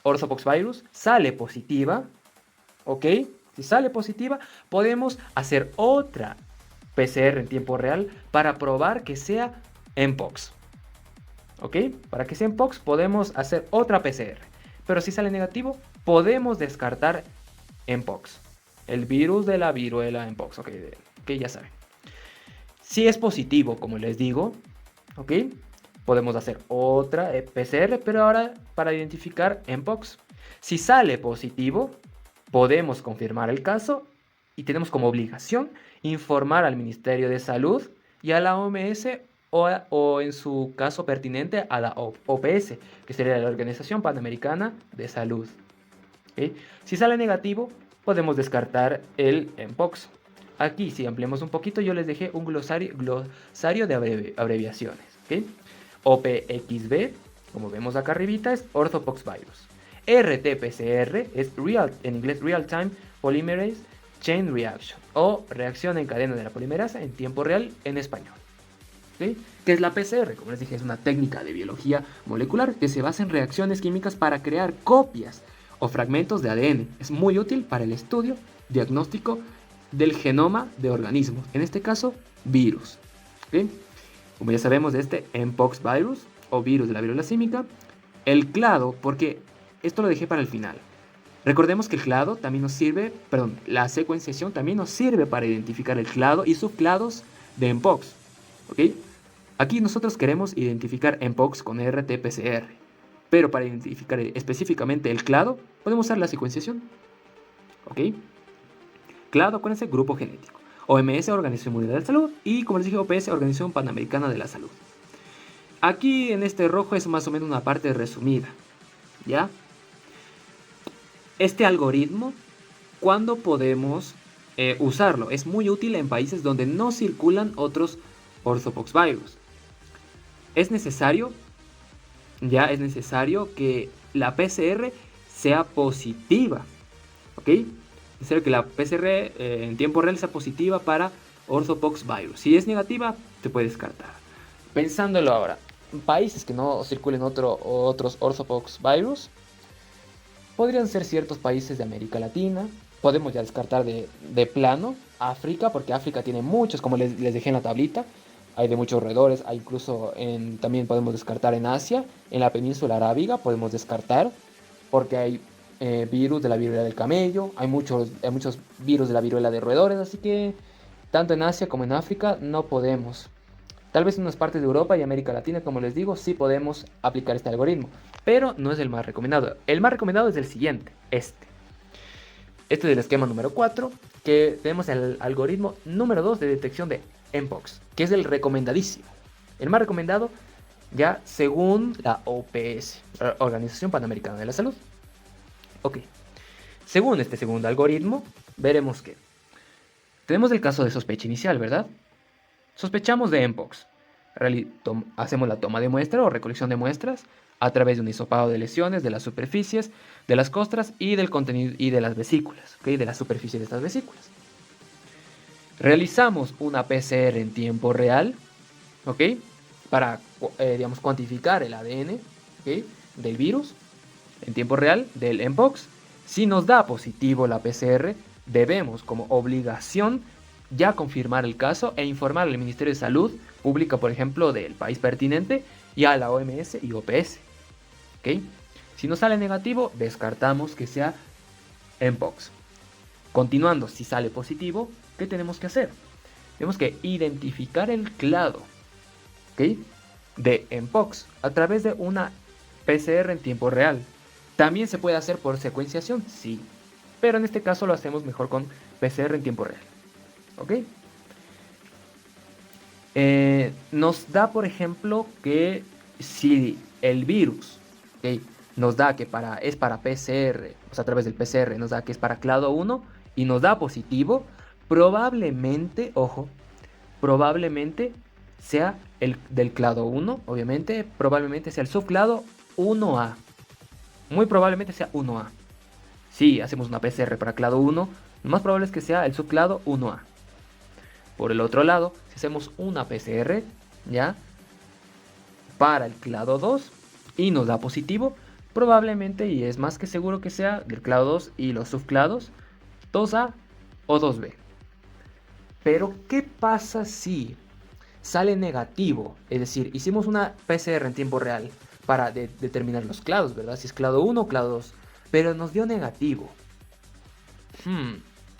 Speaker 2: Orthopoxvirus sale positiva, ¿ok? Si sale positiva, podemos hacer otra PCR en tiempo real para probar que sea Mpox, ¿ok? Para que sea Mpox podemos hacer otra PCR, pero si sale negativo, podemos descartar Mpox, el virus de la viruela Mpox, ¿ok? Que ya saben. Si es positivo, como les digo, ¿ok? Podemos hacer otra PCR, pero ahora para identificar Mpox. Si sale positivo, podemos confirmar el caso y tenemos como obligación informar al Ministerio de Salud y a la OMS o en su caso pertinente a la OPS, que sería la Organización Panamericana de Salud. ¿Okay? Si sale negativo, podemos descartar el Mpox. Aquí, si ampliamos un poquito, yo les dejé un glosario de abreviaciones. ¿Okay? OPXB, como vemos acá arribita, es Orthopoxvirus. RT-PCR es en inglés Real Time Polymerase Chain Reaction, o reacción en cadena de la polimerasa en tiempo real en español. ¿Okay? ¿Qué es la PCR? Como les dije, es una técnica de biología molecular que se basa en reacciones químicas para crear copias o fragmentos de ADN. Es muy útil para el estudio, diagnóstico del genoma de organismos, en este caso, virus. ¿Okay? Como ya sabemos de este Mpox virus o virus de la viruela símica, el clado, porque esto lo dejé para el final. Recordemos que el clado también nos sirve, la secuenciación también nos sirve para identificar el clado y subclados de Mpox. ¿Ok? Aquí nosotros queremos identificar Mpox con RT-PCR, pero para identificar específicamente el clado, podemos usar la secuenciación. ¿Ok? Clado, acuérdense, grupo genético. OMS, Organización Mundial de la Salud, y como les dije, OPS, Organización Panamericana de la Salud. Aquí en este rojo es más o menos una parte resumida, ¿ya? Este algoritmo, ¿cuándo podemos usarlo? Es muy útil en países donde no circulan otros Orthopoxvirus. Es necesario que la PCR sea positiva, ¿ok? Es necesario que la PCR en tiempo real sea positiva para Orthopoxvirus. Si es negativa, se puede descartar. Pensándolo ahora, países que no circulen otros Orthopoxvirus podrían ser ciertos países de América Latina. Podemos ya descartar de plano África, porque África tiene muchos, como les dejé en la tablita. Hay de muchos roedores, hay incluso también podemos descartar en Asia, en la península arábiga podemos descartar, porque hay virus de la viruela del camello, hay muchos virus de la viruela de roedores, así que tanto en Asia como en África no podemos. Tal vez en unas partes de Europa y América Latina, como les digo, sí podemos aplicar este algoritmo, pero no es el más recomendado. El más recomendado es el siguiente, este del esquema número 4, que tenemos el algoritmo número 2 de detección de Mpox, que es el recomendadísimo. El más recomendado ya según la OPS, Organización Panamericana de la Salud. Ok, según este segundo algoritmo, veremos que tenemos el caso de sospecha inicial, ¿verdad? Sospechamos de Mpox. Hacemos la toma de muestra o recolección de muestras a través de un hisopado de lesiones de las superficies, de las costras y del contenido y de las vesículas, ¿okay? De la superficie de estas vesículas. Realizamos una PCR en tiempo real, ¿ok? Para, cuantificar el ADN, ¿okay? Del virus en tiempo real del Mpox. Si nos da positivo la PCR, debemos como obligación ya confirmar el caso e informar al Ministerio de Salud Pública, por ejemplo, del país pertinente y a la OMS y OPS. ¿Okay? Si nos sale negativo, descartamos que sea Mpox. Continuando, si sale positivo, ¿qué tenemos que hacer? Tenemos que identificar el clado, ¿ok?, de Mpox a través de una PCR en tiempo real. También se puede hacer por secuenciación, sí, pero en este caso lo hacemos mejor con PCR en tiempo real, ¿ok? Nos da, por ejemplo, que si el virus, ¿ok?, nos da que es para PCR, o sea, a través del PCR nos da que es para clado 1 y nos da positivo, probablemente, ojo, probablemente sea el del clado 1, obviamente, probablemente sea el subclado 1A. Muy probablemente sea 1A. Si hacemos una PCR para clado 1, lo más probable es que sea el subclado 1A. Por el otro lado, si hacemos una PCR, ¿ya?, para el clado 2 y nos da positivo, probablemente, y es más que seguro que sea del clado 2 y los subclados 2A o 2B. Pero, ¿qué pasa si sale negativo? Es decir, hicimos una PCR en tiempo real para determinar los clados, ¿verdad? Si es clado 1 o clado 2, pero nos dio negativo.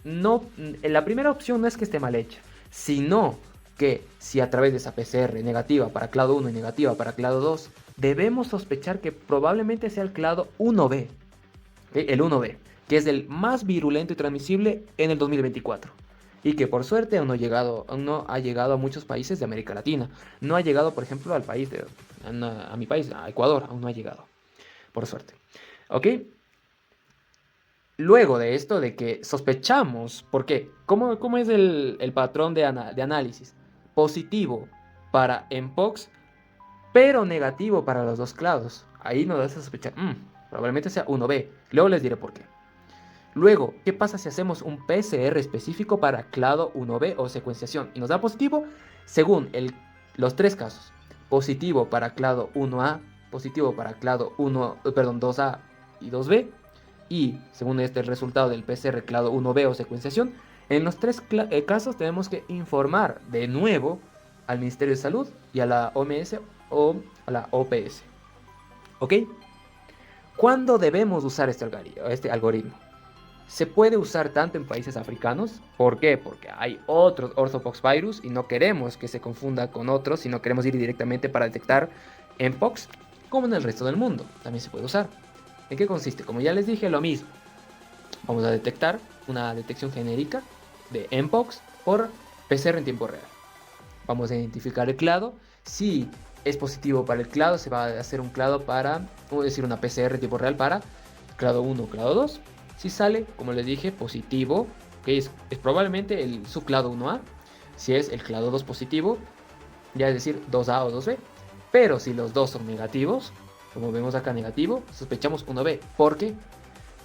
Speaker 2: No, la primera opción no es que esté mal hecha, sino que si a través de esa PCR negativa para clado 1 y negativa para clado 2, debemos sospechar que probablemente sea el clado 1B, ¿okay?, el 1B, que es el más virulento y transmisible en el 2024. Y que por suerte aún no ha llegado a muchos países de América Latina. No ha llegado, por ejemplo, a mi país, a Ecuador, aún no ha llegado. Por suerte. ¿Ok? Luego de esto, de que sospechamos, ¿por qué? ¿Cómo es el patrón de análisis? Positivo para Mpox, pero negativo para los dos clados. Ahí nos da sospechar, probablemente sea 1B. Luego les diré por qué. Luego, ¿qué pasa si hacemos un PCR específico para clado 1B o secuenciación y nos da positivo? Según los tres casos. Positivo para clado 1A, positivo para clado 2A y 2B. Y según el resultado del PCR clado 1B o secuenciación, en los tres casos tenemos que informar de nuevo al Ministerio de Salud y a la OMS o a la OPS. ¿Ok? ¿Cuándo debemos usar este algoritmo? Se puede usar tanto en países africanos. ¿Por qué? Porque hay otros orthopoxvirus y no queremos que se confunda con otros, sino queremos ir directamente para detectar Mpox, como en el resto del mundo. También se puede usar. ¿En qué consiste? Como ya les dije, lo mismo. Vamos a detectar una detección genérica de Mpox por PCR en tiempo real. Vamos a identificar el clado. Si es positivo para el clado, se va a hacer un clado una PCR en tiempo real para clado 1 o clado 2. Si sale, como les dije, positivo, que es probablemente el subclado 1A. Si es el clado 2 positivo, ya es decir, 2A o 2B. Pero si los dos son negativos, como vemos acá negativo, sospechamos 1B. ¿Por qué?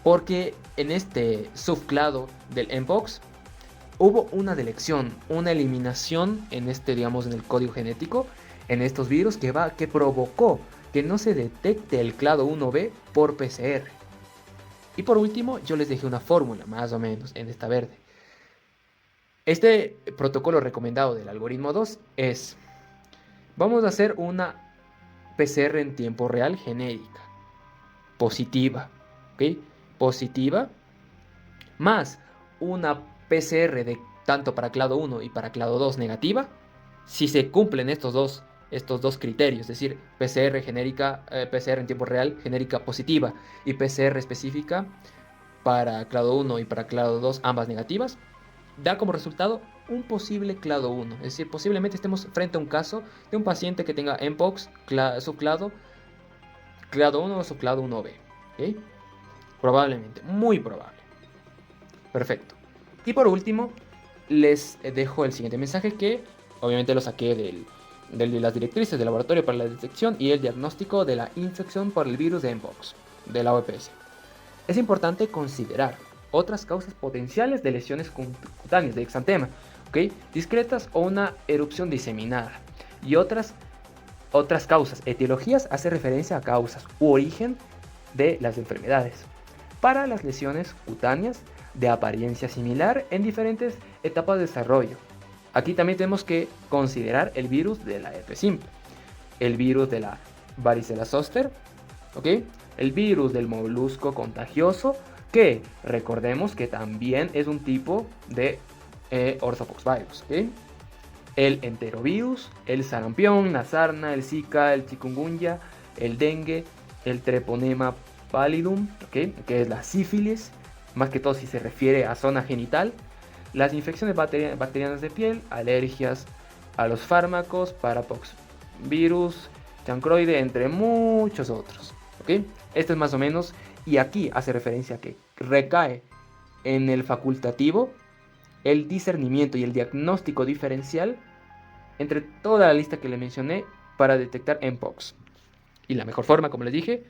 Speaker 2: Porque en este subclado del Mpox hubo una delección, una eliminación en en el código genético, en estos virus que provocó que no se detecte el clado 1B por PCR. Y por último, yo les dejé una fórmula, más o menos, en esta verde. Este protocolo recomendado del algoritmo 2 es: vamos a hacer una PCR en tiempo real genérica, positiva, ¿ok? Positiva, más una PCR de tanto para clado 1 y para clado 2 negativa. Si se cumplen estos dos criterios, es decir, PCR genérica, PCR en tiempo real genérica positiva y PCR específica para clado 1 y para clado 2 ambas negativas, da como resultado un posible clado 1. Es decir, posiblemente estemos frente a un caso de un paciente que tenga Mpox, subclado 1 o subclado 1B. ¿Okay? Probablemente, muy probable. Perfecto. Y por último, les dejo el siguiente mensaje que obviamente lo saqué de las directrices del laboratorio para la detección y el diagnóstico de la infección por el virus de Mpox, de la OPS. Es importante considerar otras causas potenciales de lesiones cutáneas de exantema, ¿okay?, discretas o una erupción diseminada. Y otras causas, etiologías, hace referencia a causas u origen de las enfermedades. Para las lesiones cutáneas de apariencia similar en diferentes etapas de desarrollo. Aquí también tenemos que considerar el virus de la herpes simple, el virus de la varicela zoster, ¿ok?, el virus del molusco contagioso, que recordemos que también es un tipo de orthopoxvirus, ¿ok? El enterovirus, el sarampión, la sarna, el zika, el chikungunya, el dengue, el treponema pallidum, ¿ok? Que es la sífilis, más que todo si se refiere a zona genital, las infecciones bacterianas de piel, alergias a los fármacos, parapoxvirus, chancroide, entre muchos otros, ¿ok? Esto es más o menos, y aquí hace referencia a que recae en el facultativo el discernimiento y el diagnóstico diferencial entre toda la lista que le mencioné para detectar Mpox. Y la mejor forma, como les dije,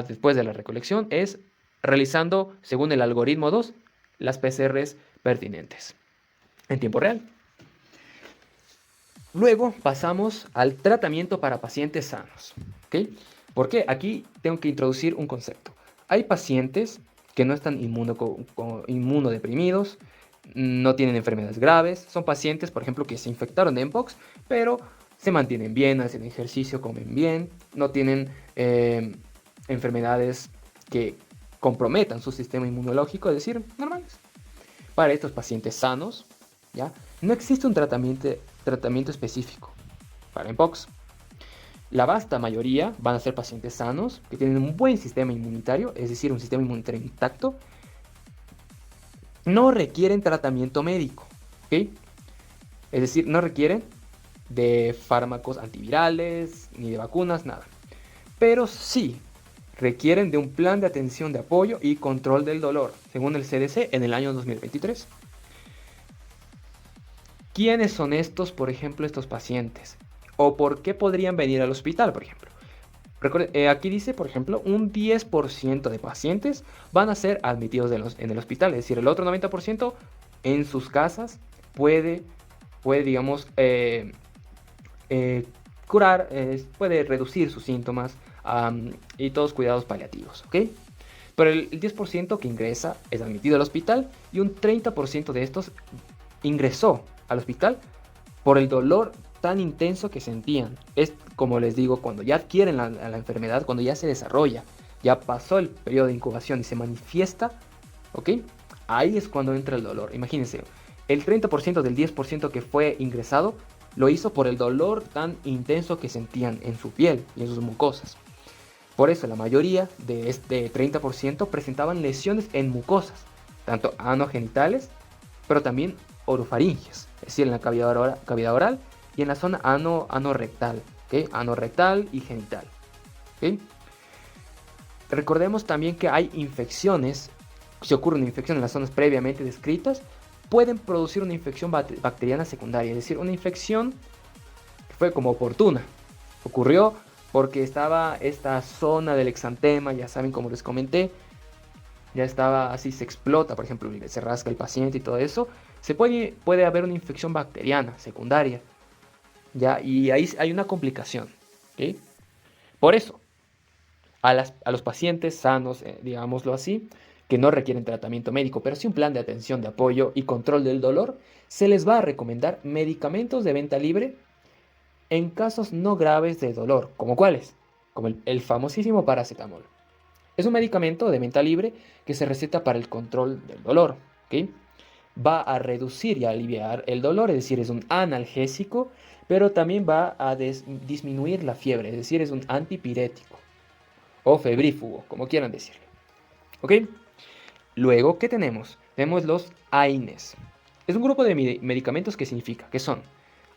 Speaker 2: después de la recolección, es realizando, según el algoritmo 2, las PCRs pertinentes en tiempo real. Luego pasamos al tratamiento para pacientes sanos, ¿ok? Porque aquí tengo que introducir un concepto. Hay pacientes que no están inmunodeprimidos, no tienen enfermedades graves, son pacientes, por ejemplo, que se infectaron de Mpox, pero se mantienen bien, hacen ejercicio, comen bien, no tienen enfermedades que comprometan su sistema inmunológico, es decir, normales. Para estos pacientes sanos, ¿ya? No existe un tratamiento específico para Mpox. La vasta mayoría van a ser pacientes sanos, que tienen un buen sistema inmunitario, es decir, un sistema inmunitario intacto. No requieren tratamiento médico, ¿ok? Es decir, no requieren de fármacos antivirales, ni de vacunas, nada. Pero sí requieren de un plan de atención de apoyo y control del dolor, según el CDC, en el año 2023. ¿Quiénes son estos, por ejemplo, estos pacientes? ¿O por qué podrían venir al hospital, por ejemplo? Aquí dice, por ejemplo, un 10% de pacientes van a ser admitidos en el hospital. Es decir, el otro 90% en sus casas puede digamos, curar, puede reducir sus síntomas y todos cuidados paliativos, ¿ok? Pero el 10% que ingresa es admitido al hospital y un 30% de estos ingresó al hospital por el dolor tan intenso que sentían. Es como les digo, cuando ya adquieren la enfermedad, cuando ya se desarrolla, ya pasó el periodo de incubación y se manifiesta, ¿ok? Ahí es cuando entra el dolor. Imagínense, el 30% del 10% que fue ingresado lo hizo por el dolor tan intenso que sentían en su piel y en sus mucosas. Por eso la mayoría de este 30% presentaban lesiones en mucosas, tanto anogenitales, pero también orofaringes, es decir, en la cavidad oral y en la zona anorrectal, ¿okay? Anorrectal y genital, ¿okay? Recordemos también que hay infecciones, si ocurre una infección en las zonas previamente descritas, pueden producir una infección bacteriana secundaria, es decir, una infección que fue como oportuna, ocurrió porque estaba esta zona del exantema, ya saben, como les comenté, ya estaba así, se explota, por ejemplo, se rasca el paciente y todo eso, puede haber una infección bacteriana secundaria, ¿ya? Y ahí hay una complicación, ¿okay? Por eso, a los pacientes sanos, digámoslo así, que no requieren tratamiento médico, pero sí un plan de atención, de apoyo y control del dolor, se les va a recomendar medicamentos de venta libre en casos no graves de dolor, ¿como cuáles? Como el famosísimo paracetamol. Es un medicamento de venta libre que se receta para el control del dolor, ¿ok? Va a reducir y aliviar el dolor, es decir, es un analgésico, pero también va a disminuir la fiebre, es decir, es un antipirético o febrífugo, como quieran decirlo, ¿ok? Luego, ¿qué tenemos? Tenemos los AINES. Es un grupo de medicamentos que significa que son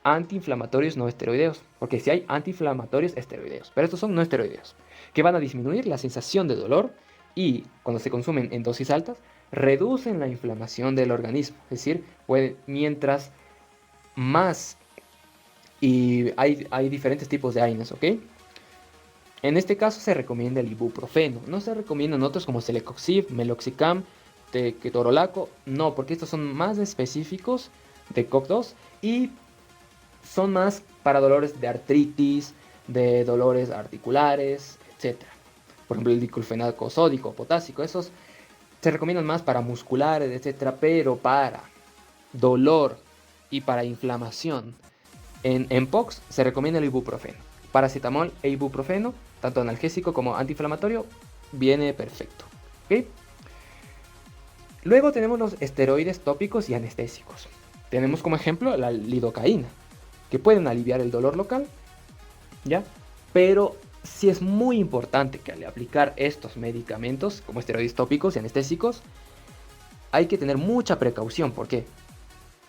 Speaker 2: antiinflamatorios no esteroideos, porque si hay antiinflamatorios esteroideos, pero estos son no esteroideos, que van a disminuir la sensación de dolor y cuando se consumen en dosis altas, reducen la inflamación del organismo, es decir, mientras más, y hay diferentes tipos de AINES, ¿ok? En este caso se recomienda el ibuprofeno, no se recomiendan otros como Celecoxib, Meloxicam, ketorolaco, no, porque estos son más específicos de COX-2 y son más para dolores de artritis, de dolores articulares, etc. Por ejemplo, el diclofenaco sódico, potásico, esos se recomiendan más para musculares, etc. Pero para dolor y para inflamación en Mpox se recomienda el ibuprofeno. Paracetamol e ibuprofeno, tanto analgésico como antiinflamatorio, viene perfecto, ¿okay? Luego tenemos los esteroides tópicos y anestésicos. Tenemos como ejemplo la lidocaína, que pueden aliviar el dolor local, ¿ya? Pero sí es muy importante que al aplicar estos medicamentos, como esteroides tópicos y anestésicos, hay que tener mucha precaución. ¿Por qué?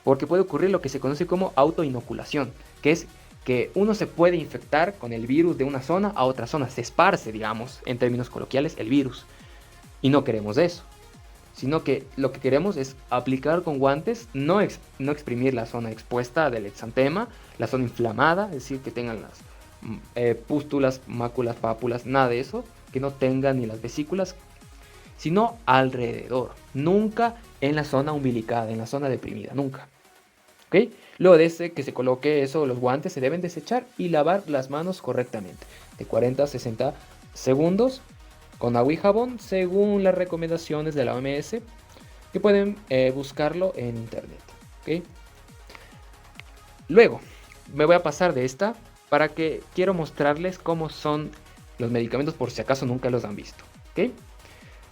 Speaker 2: Porque puede ocurrir lo que se conoce como autoinoculación, que es que uno se puede infectar con el virus de una zona a otra zona, se esparce, digamos, en términos coloquiales, el virus. Y no queremos eso, sino que lo que queremos es aplicar con guantes, no exprimir la zona expuesta del exantema, la zona inflamada, es decir, que tengan las pústulas, máculas, pápulas, nada de eso, que no tengan ni las vesículas, sino alrededor, nunca en la zona umbilicada, en la zona deprimida, nunca. ¿Ok? Luego de que se coloque eso, los guantes se deben desechar y lavar las manos correctamente, de 40 a 60 segundos, con agua y jabón, según las recomendaciones de la OMS, que pueden buscarlo en internet. ¿Ok? Luego, me voy a pasar de esta para que quiero mostrarles cómo son los medicamentos por si acaso nunca los han visto. ¿Ok?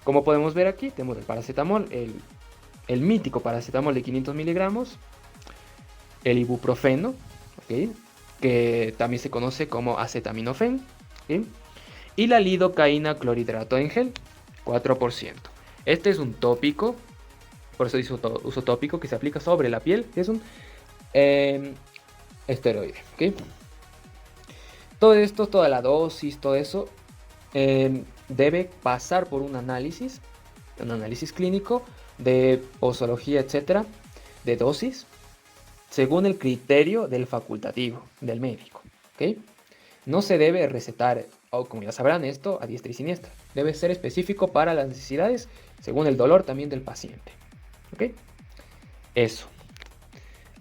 Speaker 2: Como podemos ver aquí, tenemos el paracetamol, el mítico paracetamol de 500 miligramos, el ibuprofeno, ¿ok? Que también se conoce como acetaminofén, ¿ok? Y la lidocaína clorhidrato en gel, 4%. Este es un tópico, por eso dice uso tópico, que se aplica sobre la piel, que es un esteroide, ¿ok? Todo esto, toda la dosis, todo eso, debe pasar por un análisis clínico de posología, etcétera, de dosis, según el criterio del facultativo, del médico, ¿ok? No se debe recetar, como ya sabrán, esto a diestra y siniestra. Debe ser específico para las necesidades, según el dolor también del paciente, ¿ok? Eso.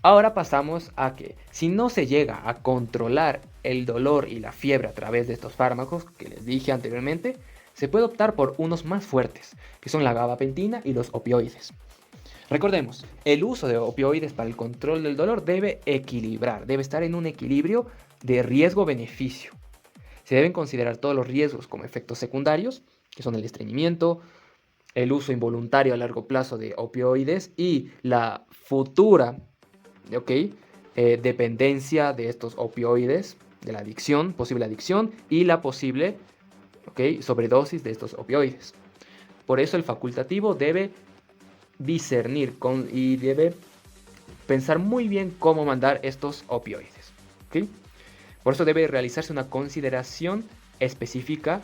Speaker 2: Ahora pasamos a que si no se llega a controlar el dolor y la fiebre a través de estos fármacos que les dije anteriormente, se puede optar por unos más fuertes, que son la gabapentina y los opioides. Recordemos, el uso de opioides para el control del dolor debe equilibrar, debe estar en un equilibrio de riesgo-beneficio. Se deben considerar todos los riesgos como efectos secundarios, que son el estreñimiento, el uso involuntario a largo plazo de opioides y la futura dependencia de estos opioides, de la adicción, posible adicción y la posible sobredosis de estos opioides. Por eso el facultativo debe discernir y debe pensar muy bien cómo mandar estos opioides. ¿Okay? Por eso debe realizarse una consideración específica,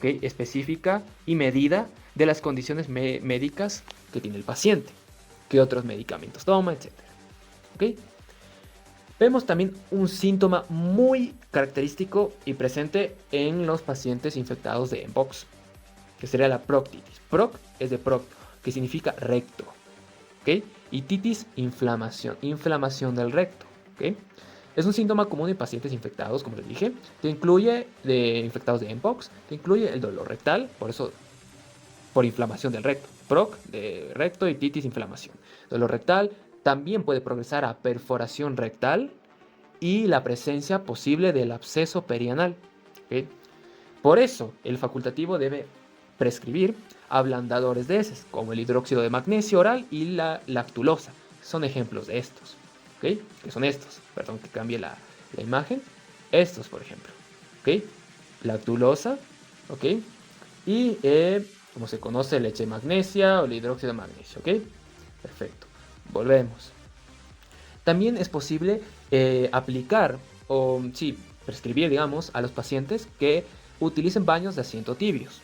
Speaker 2: específica y medida de las condiciones médicas que tiene el paciente, qué otros medicamentos toma, etc. ¿Okay? Vemos también un síntoma muy característico y presente en los pacientes infectados de Mpox, que sería la proctitis. Proc es de procto, que significa recto, ¿ok? Y titis, inflamación del recto, ¿ok? Es un síntoma común en pacientes infectados, como les dije, que incluye infectados de Mpox, que incluye el dolor rectal, por eso, por inflamación del recto. Proc de recto y titis, inflamación. Dolor rectal también puede progresar a perforación rectal y la presencia posible del absceso perianal, ¿ok? Por eso, el facultativo debe prescribir ablandadores de heces, como el hidróxido de magnesio oral y la lactulosa. Son ejemplos de estos, ¿ok? Que son estos, perdón que cambie la imagen. Estos, por ejemplo, ¿ok? Lactulosa, ¿ok? Y, como se conoce, leche de magnesia o el hidróxido de magnesio, ¿ok? Perfecto. Volvemos. También es posible aplicar, o sí, prescribir, digamos, a los pacientes que utilicen baños de asiento tibios.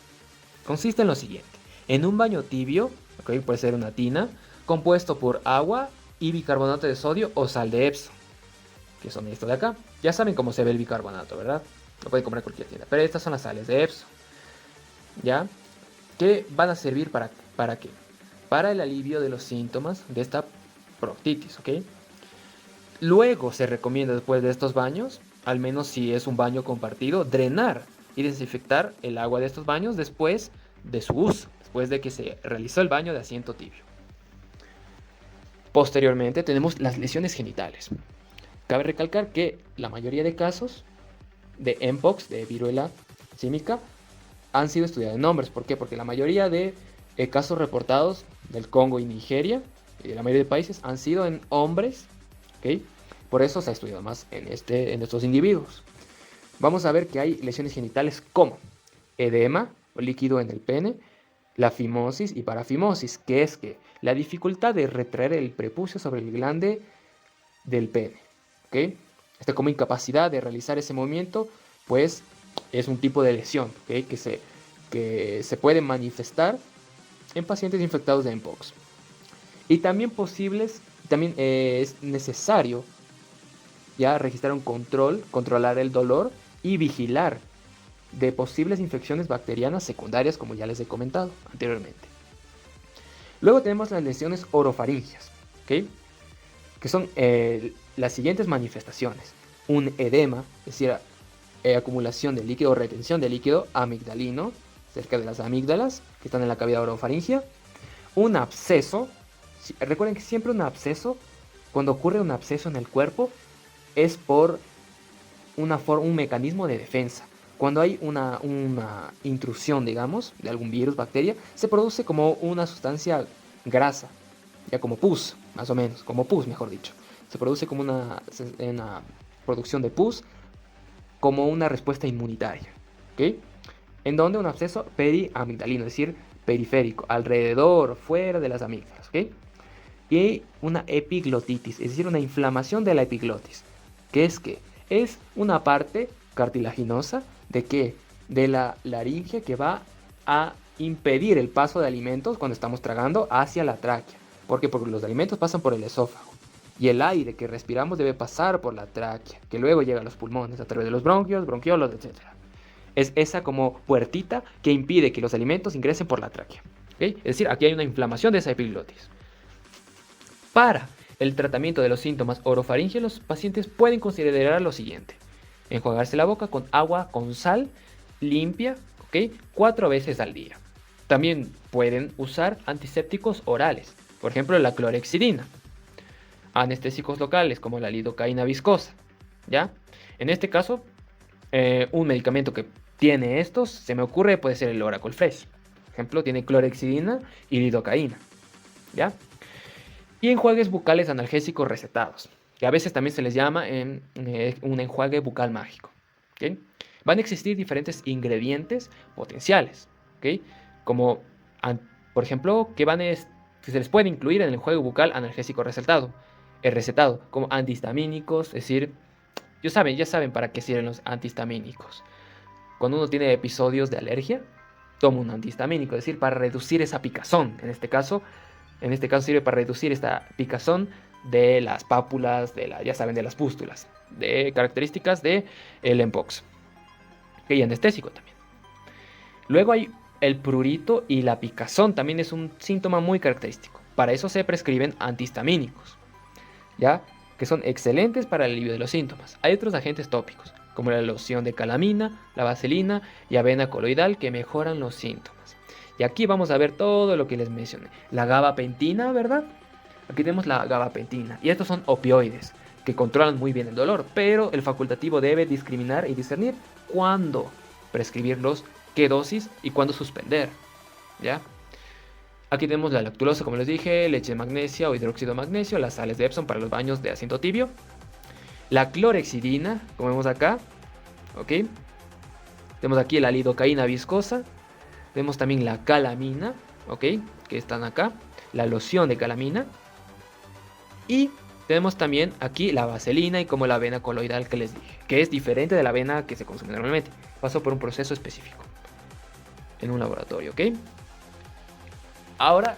Speaker 2: Consiste en lo siguiente: en un baño tibio, ¿okay? Puede ser una tina, compuesto por agua y bicarbonato de sodio o sal de Epsom, que son esto de acá. Ya saben cómo se ve el bicarbonato, ¿verdad? Lo pueden comprar en cualquier tienda, pero estas son las sales de Epsom, ¿ya? Que van a servir ¿para qué? Para el alivio de los síntomas de esta proctitis, ¿ok? Luego se recomienda, después de estos baños, al menos si es un baño compartido, drenar y desinfectar el agua de estos baños después de su uso, después de que se realizó el baño de asiento tibio. Posteriormente tenemos las lesiones genitales. Cabe recalcar que la mayoría de casos de Mpox, de viruela símica, han sido estudiados en hombres. ¿Por qué? Porque la mayoría de casos reportados del Congo y Nigeria y la mayoría de países han sido en hombres, ¿ok? Por eso se ha estudiado más en estos individuos. Vamos a ver que hay lesiones genitales como edema o líquido en el pene, la fimosis y parafimosis, que es que la dificultad de retraer el prepucio sobre el glande del pene, ¿ok? Como incapacidad de realizar ese movimiento, pues es un tipo de lesión, ¿ok? que se puede manifestar en pacientes infectados de mpox. Y también es necesario ya registrar un controlar el dolor y vigilar de posibles infecciones bacterianas secundarias, como ya les he comentado anteriormente. Luego tenemos las lesiones orofaringias, ¿ok? Que son las siguientes manifestaciones. Un edema, es decir, acumulación de líquido o retención de líquido amigdalino cerca de las amígdalas que están en la cavidad orofaringia. Un absceso. Recuerden que siempre cuando ocurre un absceso en el cuerpo, es por un mecanismo de defensa. Cuando hay una intrusión, digamos, de algún virus, bacteria, se produce como una sustancia grasa, ya como pus, más o menos, como pus, mejor dicho. Se produce como una producción de pus, como una respuesta inmunitaria, ¿ok? En donde un absceso periamigdalino, es decir, periférico, alrededor, fuera de las amígdalas, ¿ok? Y una epiglotitis, es decir, una inflamación de la epiglotis, que es una parte cartilaginosa de la laringe que va a impedir el paso de alimentos cuando estamos tragando hacia la tráquea. ¿Por qué? Porque los alimentos pasan por el esófago y el aire que respiramos debe pasar por la tráquea, que luego llega a los pulmones a través de los bronquios, bronquiolos, etc. Es esa como puertita que impide que los alimentos ingresen por la tráquea, ¿okay? Es decir, aquí hay una inflamación de esa epiglotis. Para el tratamiento de los síntomas orofaringios, los pacientes pueden considerar lo siguiente: enjuagarse la boca con agua con sal limpia, ¿ok? 4 veces al día. También pueden usar antisépticos orales, por ejemplo la clorhexidina. Anestésicos locales como la lidocaína viscosa, ¿ya? En este caso, un medicamento que tiene estos, se me ocurre, puede ser el Oracle Fresh. Por ejemplo, tiene clorhexidina y lidocaína, ¿ya? Y enjuagues bucales analgésicos recetados, que a veces también se les llama un enjuague bucal mágico, ¿okay? Van a existir diferentes ingredientes potenciales, ¿okay? Como, por ejemplo, que se les puede incluir en el enjuague bucal analgésico recetado, como antihistamínicos, es decir, ya saben para qué sirven los antihistamínicos. Cuando uno tiene episodios de alergia, toma un antihistamínico, es decir, para reducir esa picazón. En este caso sirve para reducir esta picazón de las pápulas, de las pústulas, de características del mpox. Y anestésico también. Luego hay el prurito y la picazón, también es un síntoma muy característico. Para eso se prescriben antihistamínicos, ¿ya? Que son excelentes para el alivio de los síntomas. Hay otros agentes tópicos, como la loción de calamina, la vaselina y avena coloidal, que mejoran los síntomas. Y aquí vamos a ver todo lo que les mencioné. La gabapentina, ¿verdad? Aquí tenemos la gabapentina. Y estos son opioides que controlan muy bien el dolor, pero el facultativo debe discriminar y discernir cuándo prescribirlos, qué dosis y cuándo suspender, ¿ya? Aquí tenemos la lactulosa, como les dije, leche de magnesia o hidróxido de magnesio, las sales de Epsom para los baños de asiento tibio, la clorhexidina, como vemos acá, ¿ok? Tenemos aquí la lidocaína viscosa, tenemos también la calamina, ¿ok? Que están acá, la loción de calamina, y tenemos también aquí la vaselina y como la avena coloidal que les dije, que es diferente de la avena que se consume normalmente, pasó por un proceso específico en un laboratorio, ¿ok? Ahora,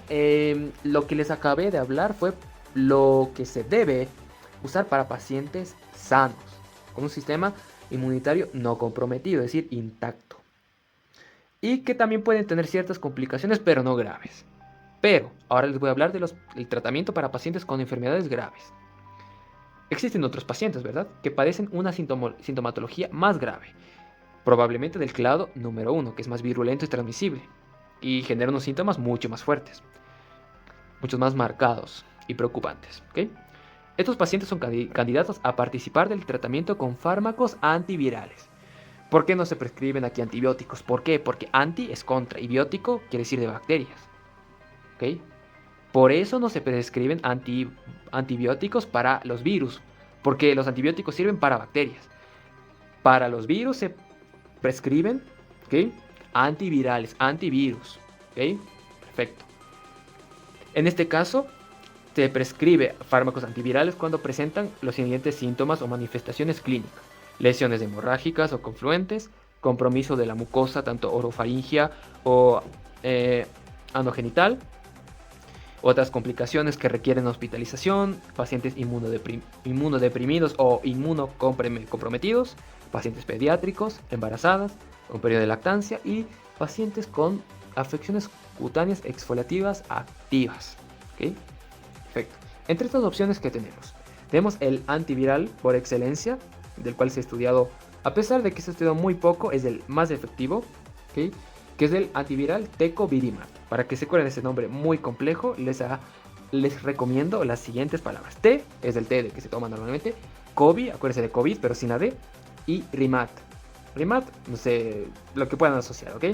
Speaker 2: lo que les acabé de hablar fue lo que se debe usar para pacientes sanos, con un sistema inmunitario no comprometido, es decir, intacto. Y que también pueden tener ciertas complicaciones, pero no graves. Pero ahora les voy a hablar del tratamiento para pacientes con enfermedades graves. Existen otros pacientes, ¿verdad?, que padecen una sintomatología más grave, probablemente del clado número 1, que es más virulento y transmisible, y genera unos síntomas mucho más fuertes, muchos más marcados y preocupantes, ¿okay? Estos pacientes son candidatos a participar del tratamiento con fármacos antivirales. ¿Por qué no se prescriben aquí antibióticos? ¿Por qué? Porque anti es contra y biótico quiere decir de bacterias, ¿okay? Por eso no se prescriben antibióticos para los virus, porque los antibióticos sirven para bacterias. Para los virus se prescriben, ¿ok?, antivirales, antivirus. ¿Ok? Perfecto. En este caso, se prescribe fármacos antivirales cuando presentan los siguientes síntomas o manifestaciones clínicas: lesiones hemorrágicas o confluentes, compromiso de la mucosa, tanto orofaringia o anogenital, otras complicaciones que requieren hospitalización, pacientes inmunodeprimidos o inmunocomprometidos, pacientes pediátricos, embarazadas, un periodo de lactancia y pacientes con afecciones cutáneas exfoliativas activas. ¿Ok? Perfecto. Entre estas opciones que tenemos el antiviral por excelencia, del cual se ha estudiado, a pesar de que se ha estudiado muy poco, es el más efectivo, ¿ok?, que es el antiviral tecovirimat. Para que se acuerden de ese nombre muy complejo, les recomiendo las siguientes palabras. T es el té de que se toma normalmente, COVID, acuérdense de COVID, pero sin la D, y rimat. Rimat, no sé, lo que puedan asociar, ¿ok?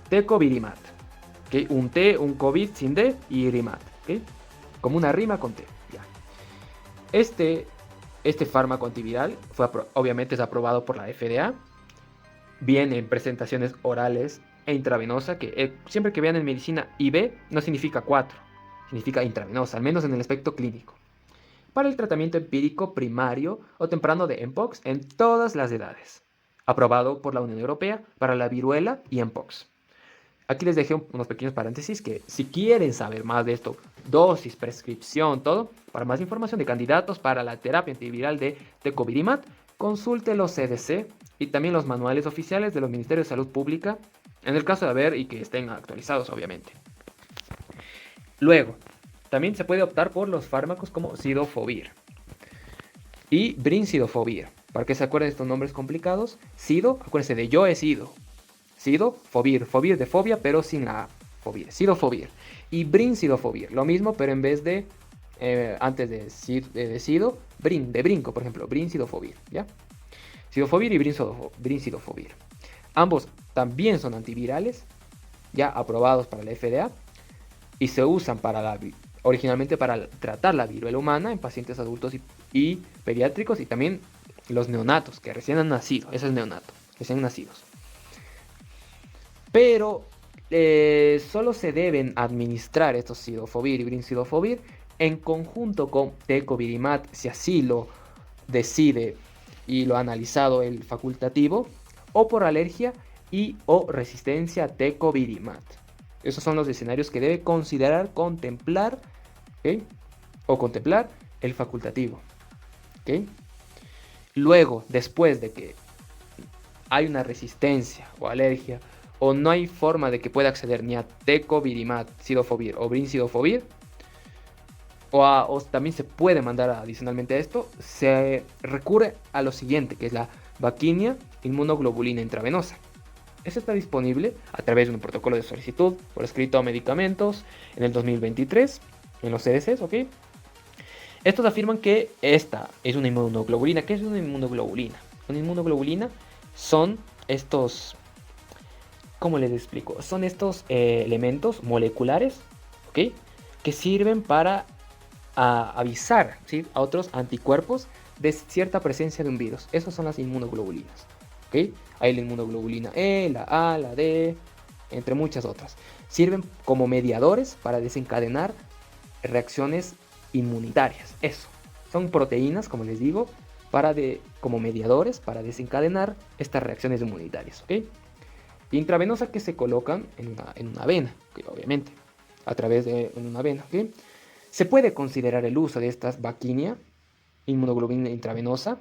Speaker 2: Tecovirimat. ¿Ok? Un T, un COVID sin D y rimat, ¿ok? Como una rima con T, ya. Este fármaco antiviral obviamente es aprobado por la FDA. Viene en presentaciones orales e intravenosa, que siempre que vean en medicina IV no significa 4, significa intravenosa, al menos en el aspecto clínico. Para el tratamiento empírico primario o temprano de Mpox en todas las edades. Aprobado por la Unión Europea para la viruela y Mpox. Aquí les dejé unos pequeños paréntesis que si quieren saber más de esto, dosis, prescripción, todo, para más información de candidatos para la terapia antiviral de tecovirimat, consulte los CDC y también los manuales oficiales de los Ministerios de Salud Pública, en el caso de haber y que estén actualizados, obviamente. Luego, también se puede optar por los fármacos como Cidofovir y Brincidofovir. Para que se acuerden de estos nombres complicados, Cido, acuérdense de yo es Cido. Cidofovir, fovir de fobia, pero sin la fovir. Cidofovir. Y Brincidofovir, lo mismo, pero en vez de, antes de Cido, de brinco, por ejemplo, Brincidofovir, ¿ya? Cidofovir y Brincidofovir. Ambos también son antivirales, ya aprobados para la FDA, y se usan originalmente para tratar la viruela humana en pacientes adultos y pediátricos, y también los neonatos, que recién han nacido. Ese es neonato, recién nacidos. Pero solo se deben administrar estos Cidofovir y Brincidofovir en conjunto con tecovirimat, si así lo decide y lo ha analizado el facultativo, o por alergia y o resistencia a tecovirimat. Esos son los escenarios que debe contemplar, ¿okay?, o contemplar el facultativo. ¿Okay? Luego, después de que hay una resistencia o alergia, o no hay forma de que pueda acceder ni a tecovirimat, Cidofovir o Brincidofovir, o también se puede mandar adicionalmente a esto, se recurre a lo siguiente, que es la vaquinia inmunoglobulina intravenosa. Esto está disponible a través de un protocolo de solicitud por escrito a medicamentos en el 2023 en los CDCs, ¿ok? Estos afirman que esta es una inmunoglobulina. ¿Qué es una inmunoglobulina? Una inmunoglobulina son estos, ¿cómo les explico? Son estos elementos moleculares, ¿ok?, que sirven para avisar, ¿sí?, a otros anticuerpos de cierta presencia de un virus. Esas son las inmunoglobulinas. ¿Okay? Hay la inmunoglobulina E, la A, la D, entre muchas otras. Sirven como mediadores para desencadenar reacciones inmunitarias. Eso. Son proteínas, como les digo, como mediadores para desencadenar estas reacciones inmunitarias. ¿Okay? Intravenosa, que se colocan en una vena, ¿okay?, obviamente, a través de una vena. ¿Okay? Se puede considerar el uso de estas vaquinia, inmunoglobulina intravenosa,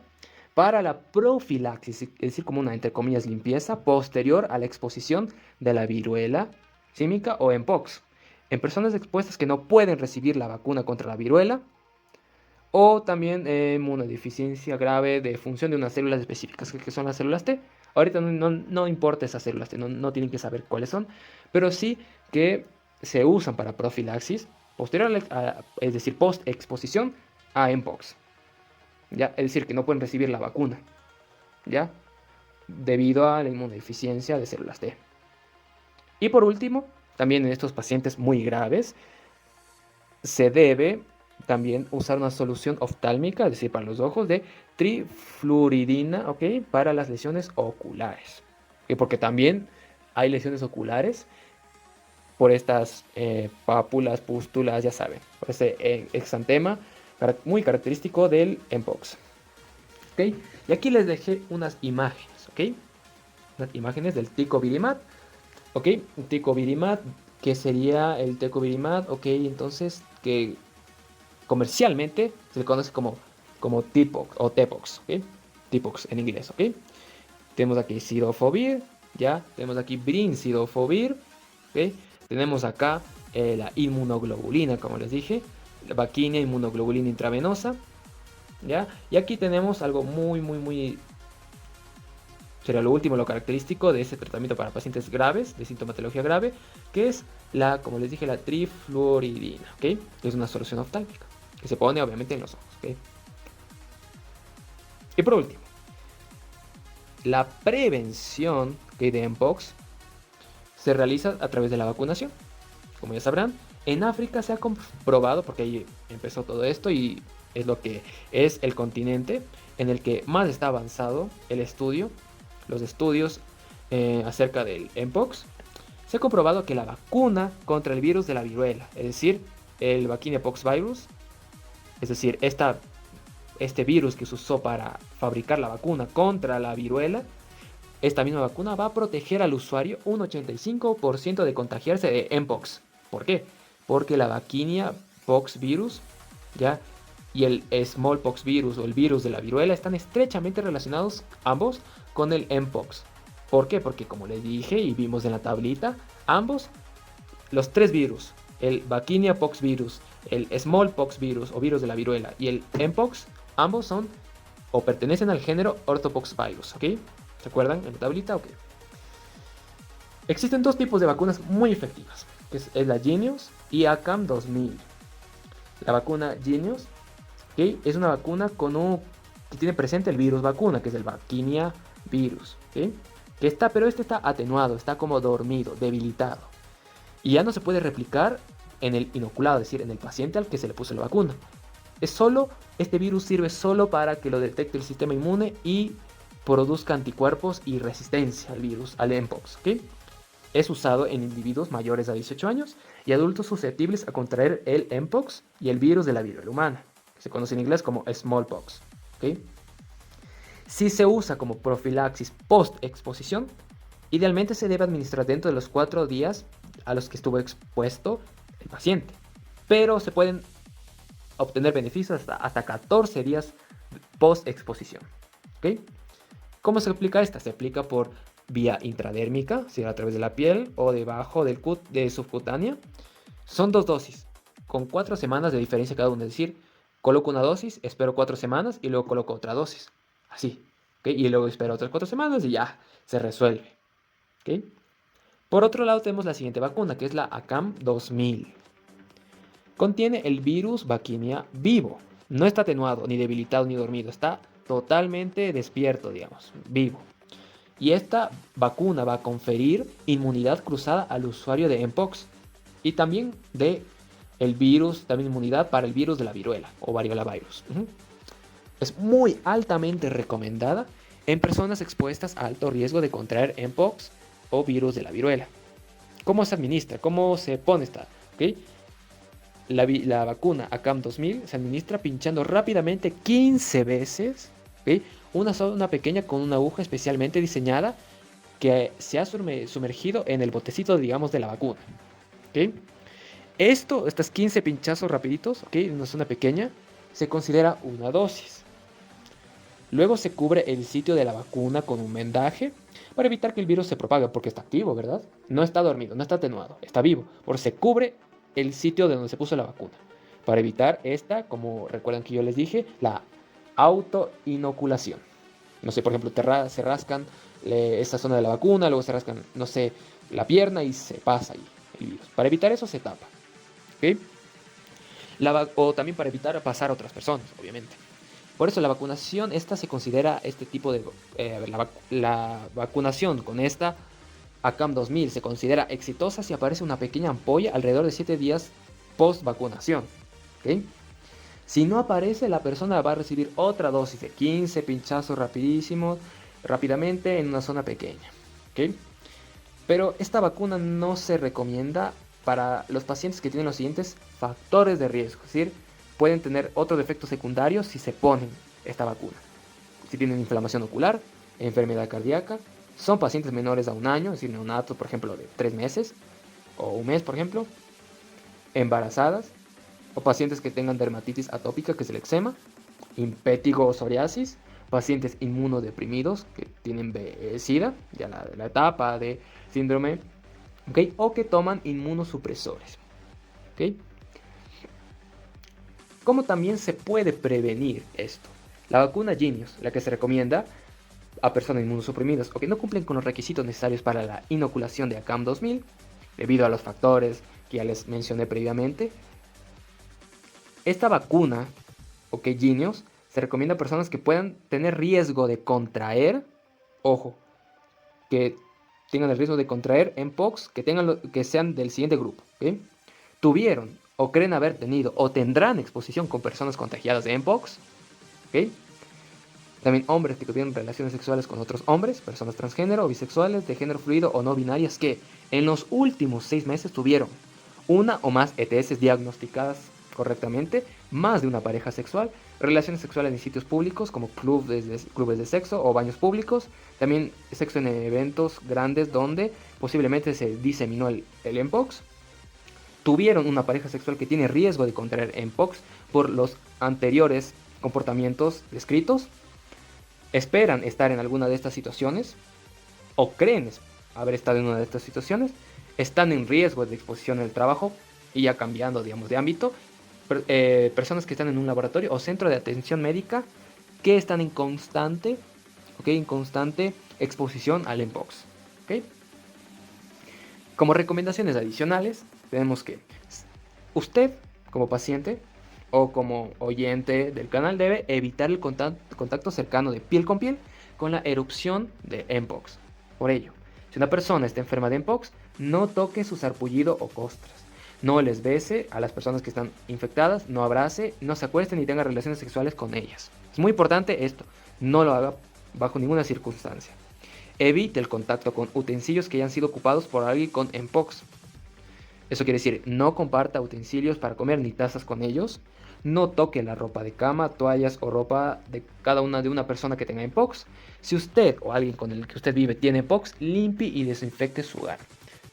Speaker 2: para la profilaxis, es decir, como una, entre comillas, limpieza posterior a la exposición de la viruela símica o Mpox, en personas expuestas que no pueden recibir la vacuna contra la viruela, o también inmunodeficiencia grave de función de unas células específicas, que son las células T. Ahorita no importa esas células T, no tienen que saber cuáles son, pero sí que se usan para profilaxis posterior es decir, post exposición a Mpox. ¿Ya? Es decir, que no pueden recibir la vacuna, ¿ya?, debido a la inmunodeficiencia de células T. Y por último, también en estos pacientes muy graves, se debe también usar una solución oftálmica, es decir, para los ojos, de trifluoridina, ¿ok? Para las lesiones oculares. ¿Ok? Porque también hay lesiones oculares por estas pápulas, pústulas, ya saben, por ese exantema muy característico del Mpox. ¿Ok? Y aquí les dejé unas imágenes, ¿ok? Unas imágenes del Tecovirimat, ¿ok? Tecovirimat, que sería el Tecovirimat, ¿ok? Entonces, que comercialmente se le conoce como T-Pox o T-Pox, ¿ok? T-Pox en inglés, ¿ok? Tenemos aquí Cidofovir, ya, tenemos aquí Brincidofovir, ¿ok? Tenemos acá la inmunoglobulina, como les dije, la vaquinia inmunoglobulina intravenosa, ¿ya? Y aquí tenemos algo muy, sería lo último, lo característico de ese tratamiento para pacientes graves, de sintomatología grave, que es como les dije, la trifluoridina, ¿ok? Que es una solución oftálmica, que se pone obviamente en los ojos, ¿ok? Y por último, la prevención, ¿okay?, de Mpox se realiza a través de la vacunación. Como ya sabrán, en África se ha comprobado, porque ahí empezó todo esto y es lo que es el continente en el que más está avanzado el estudio, los estudios acerca del Mpox. Se ha comprobado que la vacuna contra el virus de la viruela, es decir, el Vaccinia-Pox virus, es decir, este virus que se usó para fabricar la vacuna contra la viruela, esta misma vacuna va a proteger al usuario un 85% de contagiarse de Mpox. ¿Por qué? Porque la Vaccinia-Pox virus, ¿ya?, y el Smallpox virus o el virus de la viruela están estrechamente relacionados ambos con el Mpox. ¿Por qué? Porque como les dije y vimos en la tablita, ambos, los tres virus, el Vaccinia-Pox virus, el Smallpox virus o virus de la viruela y el Mpox, ambos son o pertenecen al género Orthopoxvirus, ¿ok? ¿Se acuerdan en la tablita? Ok. Existen dos tipos de vacunas muy efectivas, que es la Jynneos y ACAM 2000. La vacuna Jynneos, ¿okay?, es una vacuna que tiene presente el virus vacuna, que es el Vaccinia virus, ¿okay?, pero este está atenuado, está como dormido, debilitado. Y ya no se puede replicar en el inoculado, es decir, en el paciente al que se le puso la vacuna. Este virus sirve solo para que lo detecte el sistema inmune y produzca anticuerpos y resistencia al virus, al Mpox, ¿ok? Es usado en individuos mayores a 18 años y adultos susceptibles a contraer el Mpox y el virus de la viruela humana, que se conoce en inglés como smallpox, ¿ok? Si se usa como profilaxis post-exposición, idealmente se debe administrar dentro de los 4 días a los que estuvo expuesto el paciente, pero se pueden obtener beneficios hasta 14 días post-exposición, ¿ok? ¿Cómo se aplica esta? Se aplica por vía intradérmica, sea a través de la piel o debajo de subcutánea. Son 2 dosis, con 4 semanas de diferencia cada una. Es decir, coloco una dosis, espero 4 semanas y luego coloco otra dosis. Así, ¿okay? Y luego espero otras 4 semanas y ya, se resuelve, ¿okay? Por otro lado tenemos la siguiente vacuna, que es la ACAM 2000. Contiene el virus Vaccinia vivo. No está atenuado, ni debilitado, ni dormido. Está totalmente despierto, digamos, vivo. Y esta vacuna va a conferir inmunidad cruzada al usuario de Mpox. Y también también inmunidad para el virus de la viruela o variola virus. Es muy altamente recomendada en personas expuestas a alto riesgo de contraer Mpox o virus de la viruela. ¿Cómo se administra? ¿Cómo se pone esta? ¿Okay? La vacuna ACAM 2000 se administra pinchando rápidamente 15 veces, ¿okay?, una pequeña con una aguja especialmente diseñada que se ha sumergido en el botecito, digamos, de la vacuna, ¿okay? Estas 15 pinchazos rapiditos, ¿okay?, en una zona pequeña, se considera una dosis. Luego se cubre el sitio de la vacuna con un vendaje para evitar que el virus se propague, porque está activo, ¿verdad? No está dormido, no está atenuado, está vivo. Por eso se cubre el sitio de donde se puso la vacuna, para evitar como recuerdan que yo les dije, la autoinoculación. No sé, por ejemplo, se rascan esta zona de la vacuna, luego se rascan, no sé, la pierna y se pasa ahí el virus. Para evitar eso se tapa, ¿okay? O también para evitar pasar a otras personas, obviamente. Por eso la vacunación, se considera este tipo de... la vacunación con ACAM 2000 se considera exitosa si aparece una pequeña ampolla alrededor de 7 días post vacunación. ¿Ok? Si no aparece, la persona va a recibir otra dosis de 15 pinchazos rápidamente en una zona pequeña. ¿Ok? Pero esta vacuna no se recomienda para los pacientes que tienen los siguientes factores de riesgo. Es decir, pueden tener otros efectos secundarios si se ponen esta vacuna. Si tienen inflamación ocular, enfermedad cardíaca, son pacientes menores a un año, es decir, neonatos, por ejemplo, de 3 meses o un mes, por ejemplo, embarazadas, o pacientes que tengan dermatitis atópica, que es el eczema, impétigo o psoriasis, pacientes inmunodeprimidos que tienen SIDA, ya la etapa de síndrome, ¿okay? O que toman inmunosupresores. ¿Okay? ¿Cómo también se puede prevenir esto? La vacuna Jynneos, la que se recomienda a personas inmunosuprimidas o que no cumplen con los requisitos necesarios para la inoculación de ACAM 2000, debido a los factores que ya les mencioné previamente. Esta vacuna, Jynneos, se recomienda a personas que puedan tener riesgo de contraer, ojo, que tengan el riesgo de contraer Mpox, que sean del siguiente grupo, ¿okay? Tuvieron o creen haber tenido o tendrán exposición con personas contagiadas de Mpox, ¿okay? También hombres que tuvieron relaciones sexuales con otros hombres, personas transgénero o bisexuales, de género fluido o no binarias que en los últimos 6 meses tuvieron una o más ETS diagnosticadas correctamente, más de una pareja sexual, relaciones sexuales en sitios públicos como clubes de sexo o baños públicos, también sexo en eventos grandes donde posiblemente se diseminó el Mpox, tuvieron una pareja sexual que tiene riesgo de contraer Mpox por los anteriores comportamientos descritos, esperan estar en alguna de estas situaciones o creen haber estado en una de estas situaciones, están en riesgo de exposición en el trabajo y ya cambiando, digamos, de ámbito, personas que están en un laboratorio o centro de atención médica que están en constante exposición al Mpox. ¿Okay? Como recomendaciones adicionales, tenemos que usted, como paciente o como oyente del canal, debe evitar el contacto cercano de piel con piel con la erupción de Mpox. Por ello, si una persona está enferma de Mpox, no toque su sarpullido o costras. No les bese a las personas que están infectadas, no abrace, no se acueste ni tenga relaciones sexuales con ellas. Es muy importante esto, no lo haga bajo ninguna circunstancia. Evite el contacto con utensilios que hayan sido ocupados por alguien con Mpox. Eso quiere decir, no comparta utensilios para comer ni tazas con ellos. No toque la ropa de cama, toallas o ropa de cada una de una persona que tenga Mpox. Si usted o alguien con el que usted vive tiene Mpox, limpie y desinfecte su hogar.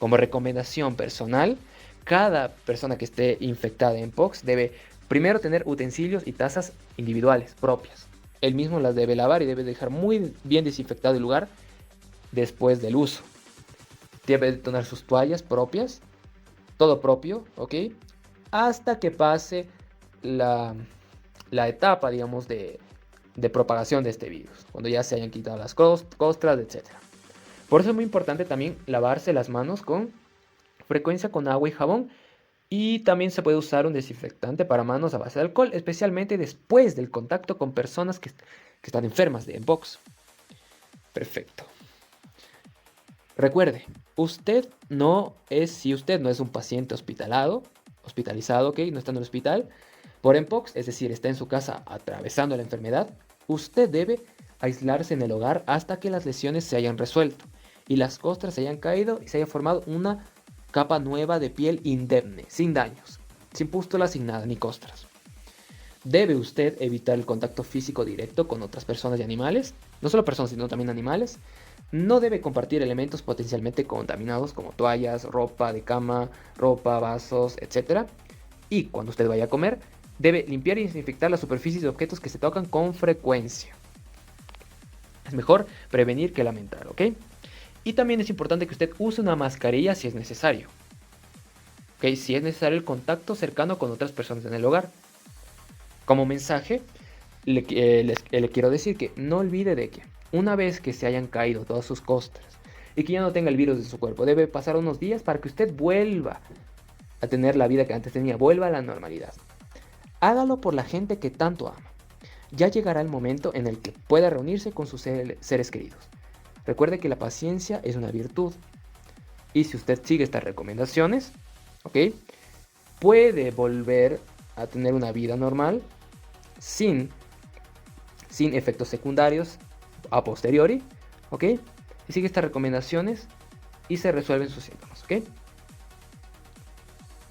Speaker 2: Como recomendación personal, cada persona que esté infectada de Mpox debe primero tener utensilios y tazas individuales, propias. Él mismo las debe lavar y debe dejar muy bien desinfectado el lugar después del uso. Debe tener sus toallas propias, todo propio, ¿ok? Hasta que pase la etapa, digamos, de propagación de este virus, cuando ya se hayan quitado las costras, etc. Por eso es muy importante también lavarse las manos con frecuencia con agua y jabón, y también se puede usar un desinfectante para manos a base de alcohol, especialmente después del contacto con personas que están enfermas de Mpox. Perfecto. Recuerde, si usted no es un paciente hospitalizado, ¿ok? No está en el hospital por Mpox, es decir, está en su casa atravesando la enfermedad, usted debe aislarse en el hogar hasta que las lesiones se hayan resuelto y las costras se hayan caído y se haya formado una capa nueva de piel indemne, sin daños, sin pústulas, sin nada, ni costras. Debe usted evitar el contacto físico directo con otras personas y animales, no solo personas, sino también animales. No debe compartir elementos potencialmente contaminados como toallas, ropa de cama, ropa, vasos, etc. Y cuando usted vaya a comer, debe limpiar y desinfectar las superficies de objetos que se tocan con frecuencia. Es mejor prevenir que lamentar, ¿ok? Y también es importante que usted use una mascarilla si es necesario. ¿Ok? Si es necesario el contacto cercano con otras personas en el hogar. Como mensaje, le quiero decir que no olvide de que una vez que se hayan caído todas sus costras y que ya no tenga el virus en su cuerpo, debe pasar unos días para que usted vuelva a tener la vida que antes tenía, vuelva a la normalidad. Hágalo por la gente que tanto ama. Ya llegará el momento en el que pueda reunirse con sus seres queridos. Recuerde que la paciencia es una virtud. Y si usted sigue estas recomendaciones, ¿ok? puede volver a tener una vida normal sin efectos secundarios a posteriori, ¿ok? Y sigue estas recomendaciones y se resuelven sus síntomas, ¿ok?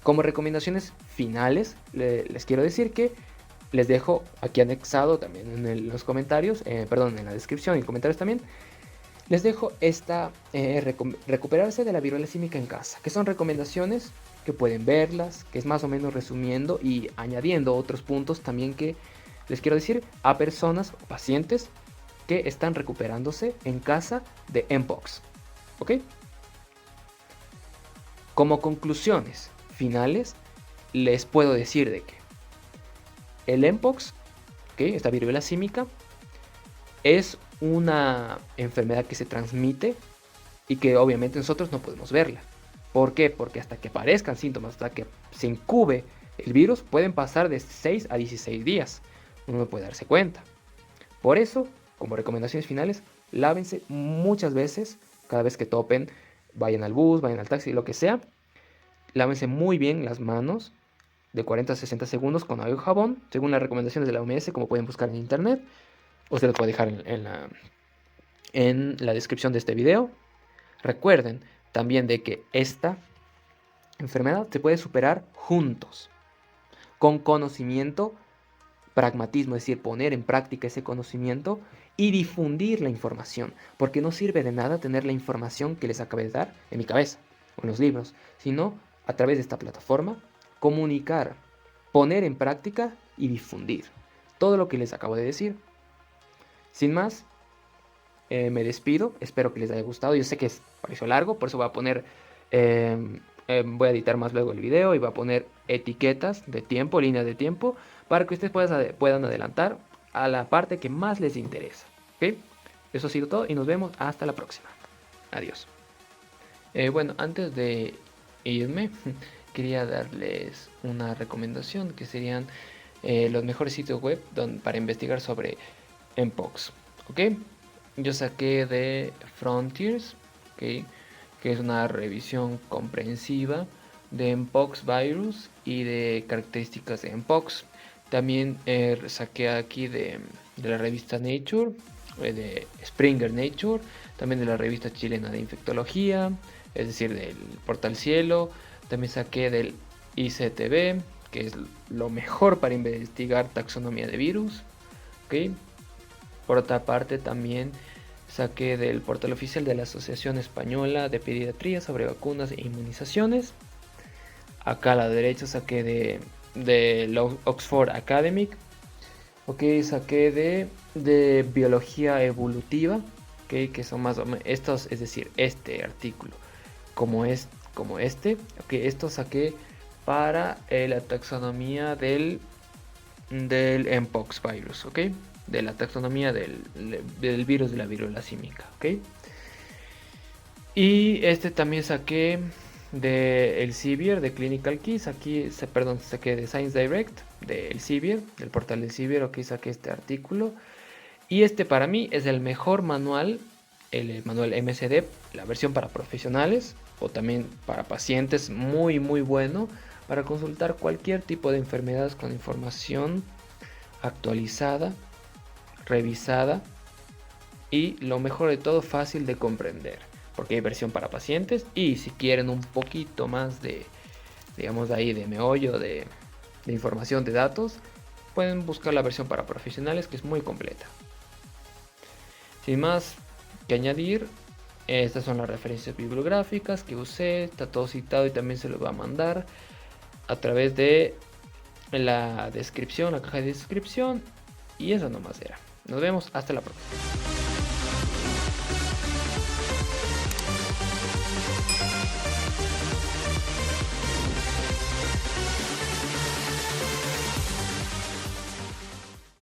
Speaker 2: Como recomendaciones finales, les quiero decir que les dejo aquí anexado también en los comentarios, perdón, en la descripción y comentarios también, les dejo esta recuperarse de la viruela símica en casa, que son recomendaciones que pueden verlas, que es más o menos resumiendo y añadiendo otros puntos también que les quiero decir a personas o pacientes que están recuperándose en casa de Mpox, ¿ok? Como conclusiones finales, les puedo decir de que el Mpox, ¿okay? Esta viruela símica, es una enfermedad que se transmite y que obviamente nosotros no podemos verla. ¿Por qué? Porque hasta que aparezcan síntomas, hasta que se incube el virus, pueden pasar de 6 a 16 días. Uno no puede darse cuenta. Por eso, como recomendaciones finales, lávense muchas veces, cada vez que topen, vayan al bus, vayan al taxi, lo que sea. Lávense muy bien las manos, de 40 a 60 segundos con agua y jabón, según las recomendaciones de la OMS, como pueden buscar en internet. O se los puedo dejar en la descripción de este video. Recuerden también de que esta enfermedad se puede superar juntos, con conocimiento, pragmatismo, es decir, poner en práctica ese conocimiento y difundir la información, porque no sirve de nada tener la información que les acabé de dar en mi cabeza o en los libros, sino a través de esta plataforma, comunicar, poner en práctica y difundir todo lo que les acabo de decir. Sin más, me despido, espero que les haya gustado. Yo sé que pareció largo, por eso voy a poner, voy a editar más luego el video y voy a poner etiquetas de tiempo, líneas de tiempo, para que ustedes puedan adelantar a la parte que más les interesa. ¿Ok? Eso ha sido todo y nos vemos hasta la próxima. Adiós. Bueno, antes de irme, quería darles una recomendación que serían los mejores sitios web para investigar sobre Mpox, ¿ok? Yo saqué de Frontiers, ¿ok? Que es una revisión comprensiva de Mpox virus y de características de Mpox. También saqué aquí de la revista Nature, de Springer Nature, también de la revista chilena de infectología, es decir, del Portal Cielo. También saqué del ICTV, que es lo mejor para investigar taxonomía de virus, ¿ok? Por otra parte, también saqué del portal oficial de la Asociación Española de Pediatría sobre vacunas e inmunizaciones. Acá a la derecha saqué de Oxford Academic. Ok, saqué de biología evolutiva, okay, que son más o menos estos, es decir, este artículo como este. Ok, esto saqué para la taxonomía del Mpox virus, ok, de la taxonomía del virus de la viruela símica, ok. Y este también saqué de Elsevier, de Clinical Keys. Aquí, saqué de Science Direct, de Elsevier, del portal de Elsevier. Ok, saqué este artículo. Y este para mí es el mejor manual, el manual MSD, la versión para profesionales o también para pacientes, muy bueno, para consultar cualquier tipo de enfermedades con información actualizada, revisada y lo mejor de todo, fácil de comprender, porque hay versión para pacientes y si quieren un poquito más de, digamos, ahí de meollo de información, de datos, pueden buscar la versión para profesionales, que es muy completa. Sin más que añadir, estas son las referencias bibliográficas que usé, está todo citado y también se los va a mandar a través de la descripción, la caja de descripción, y eso nomás era. Nos vemos hasta la próxima.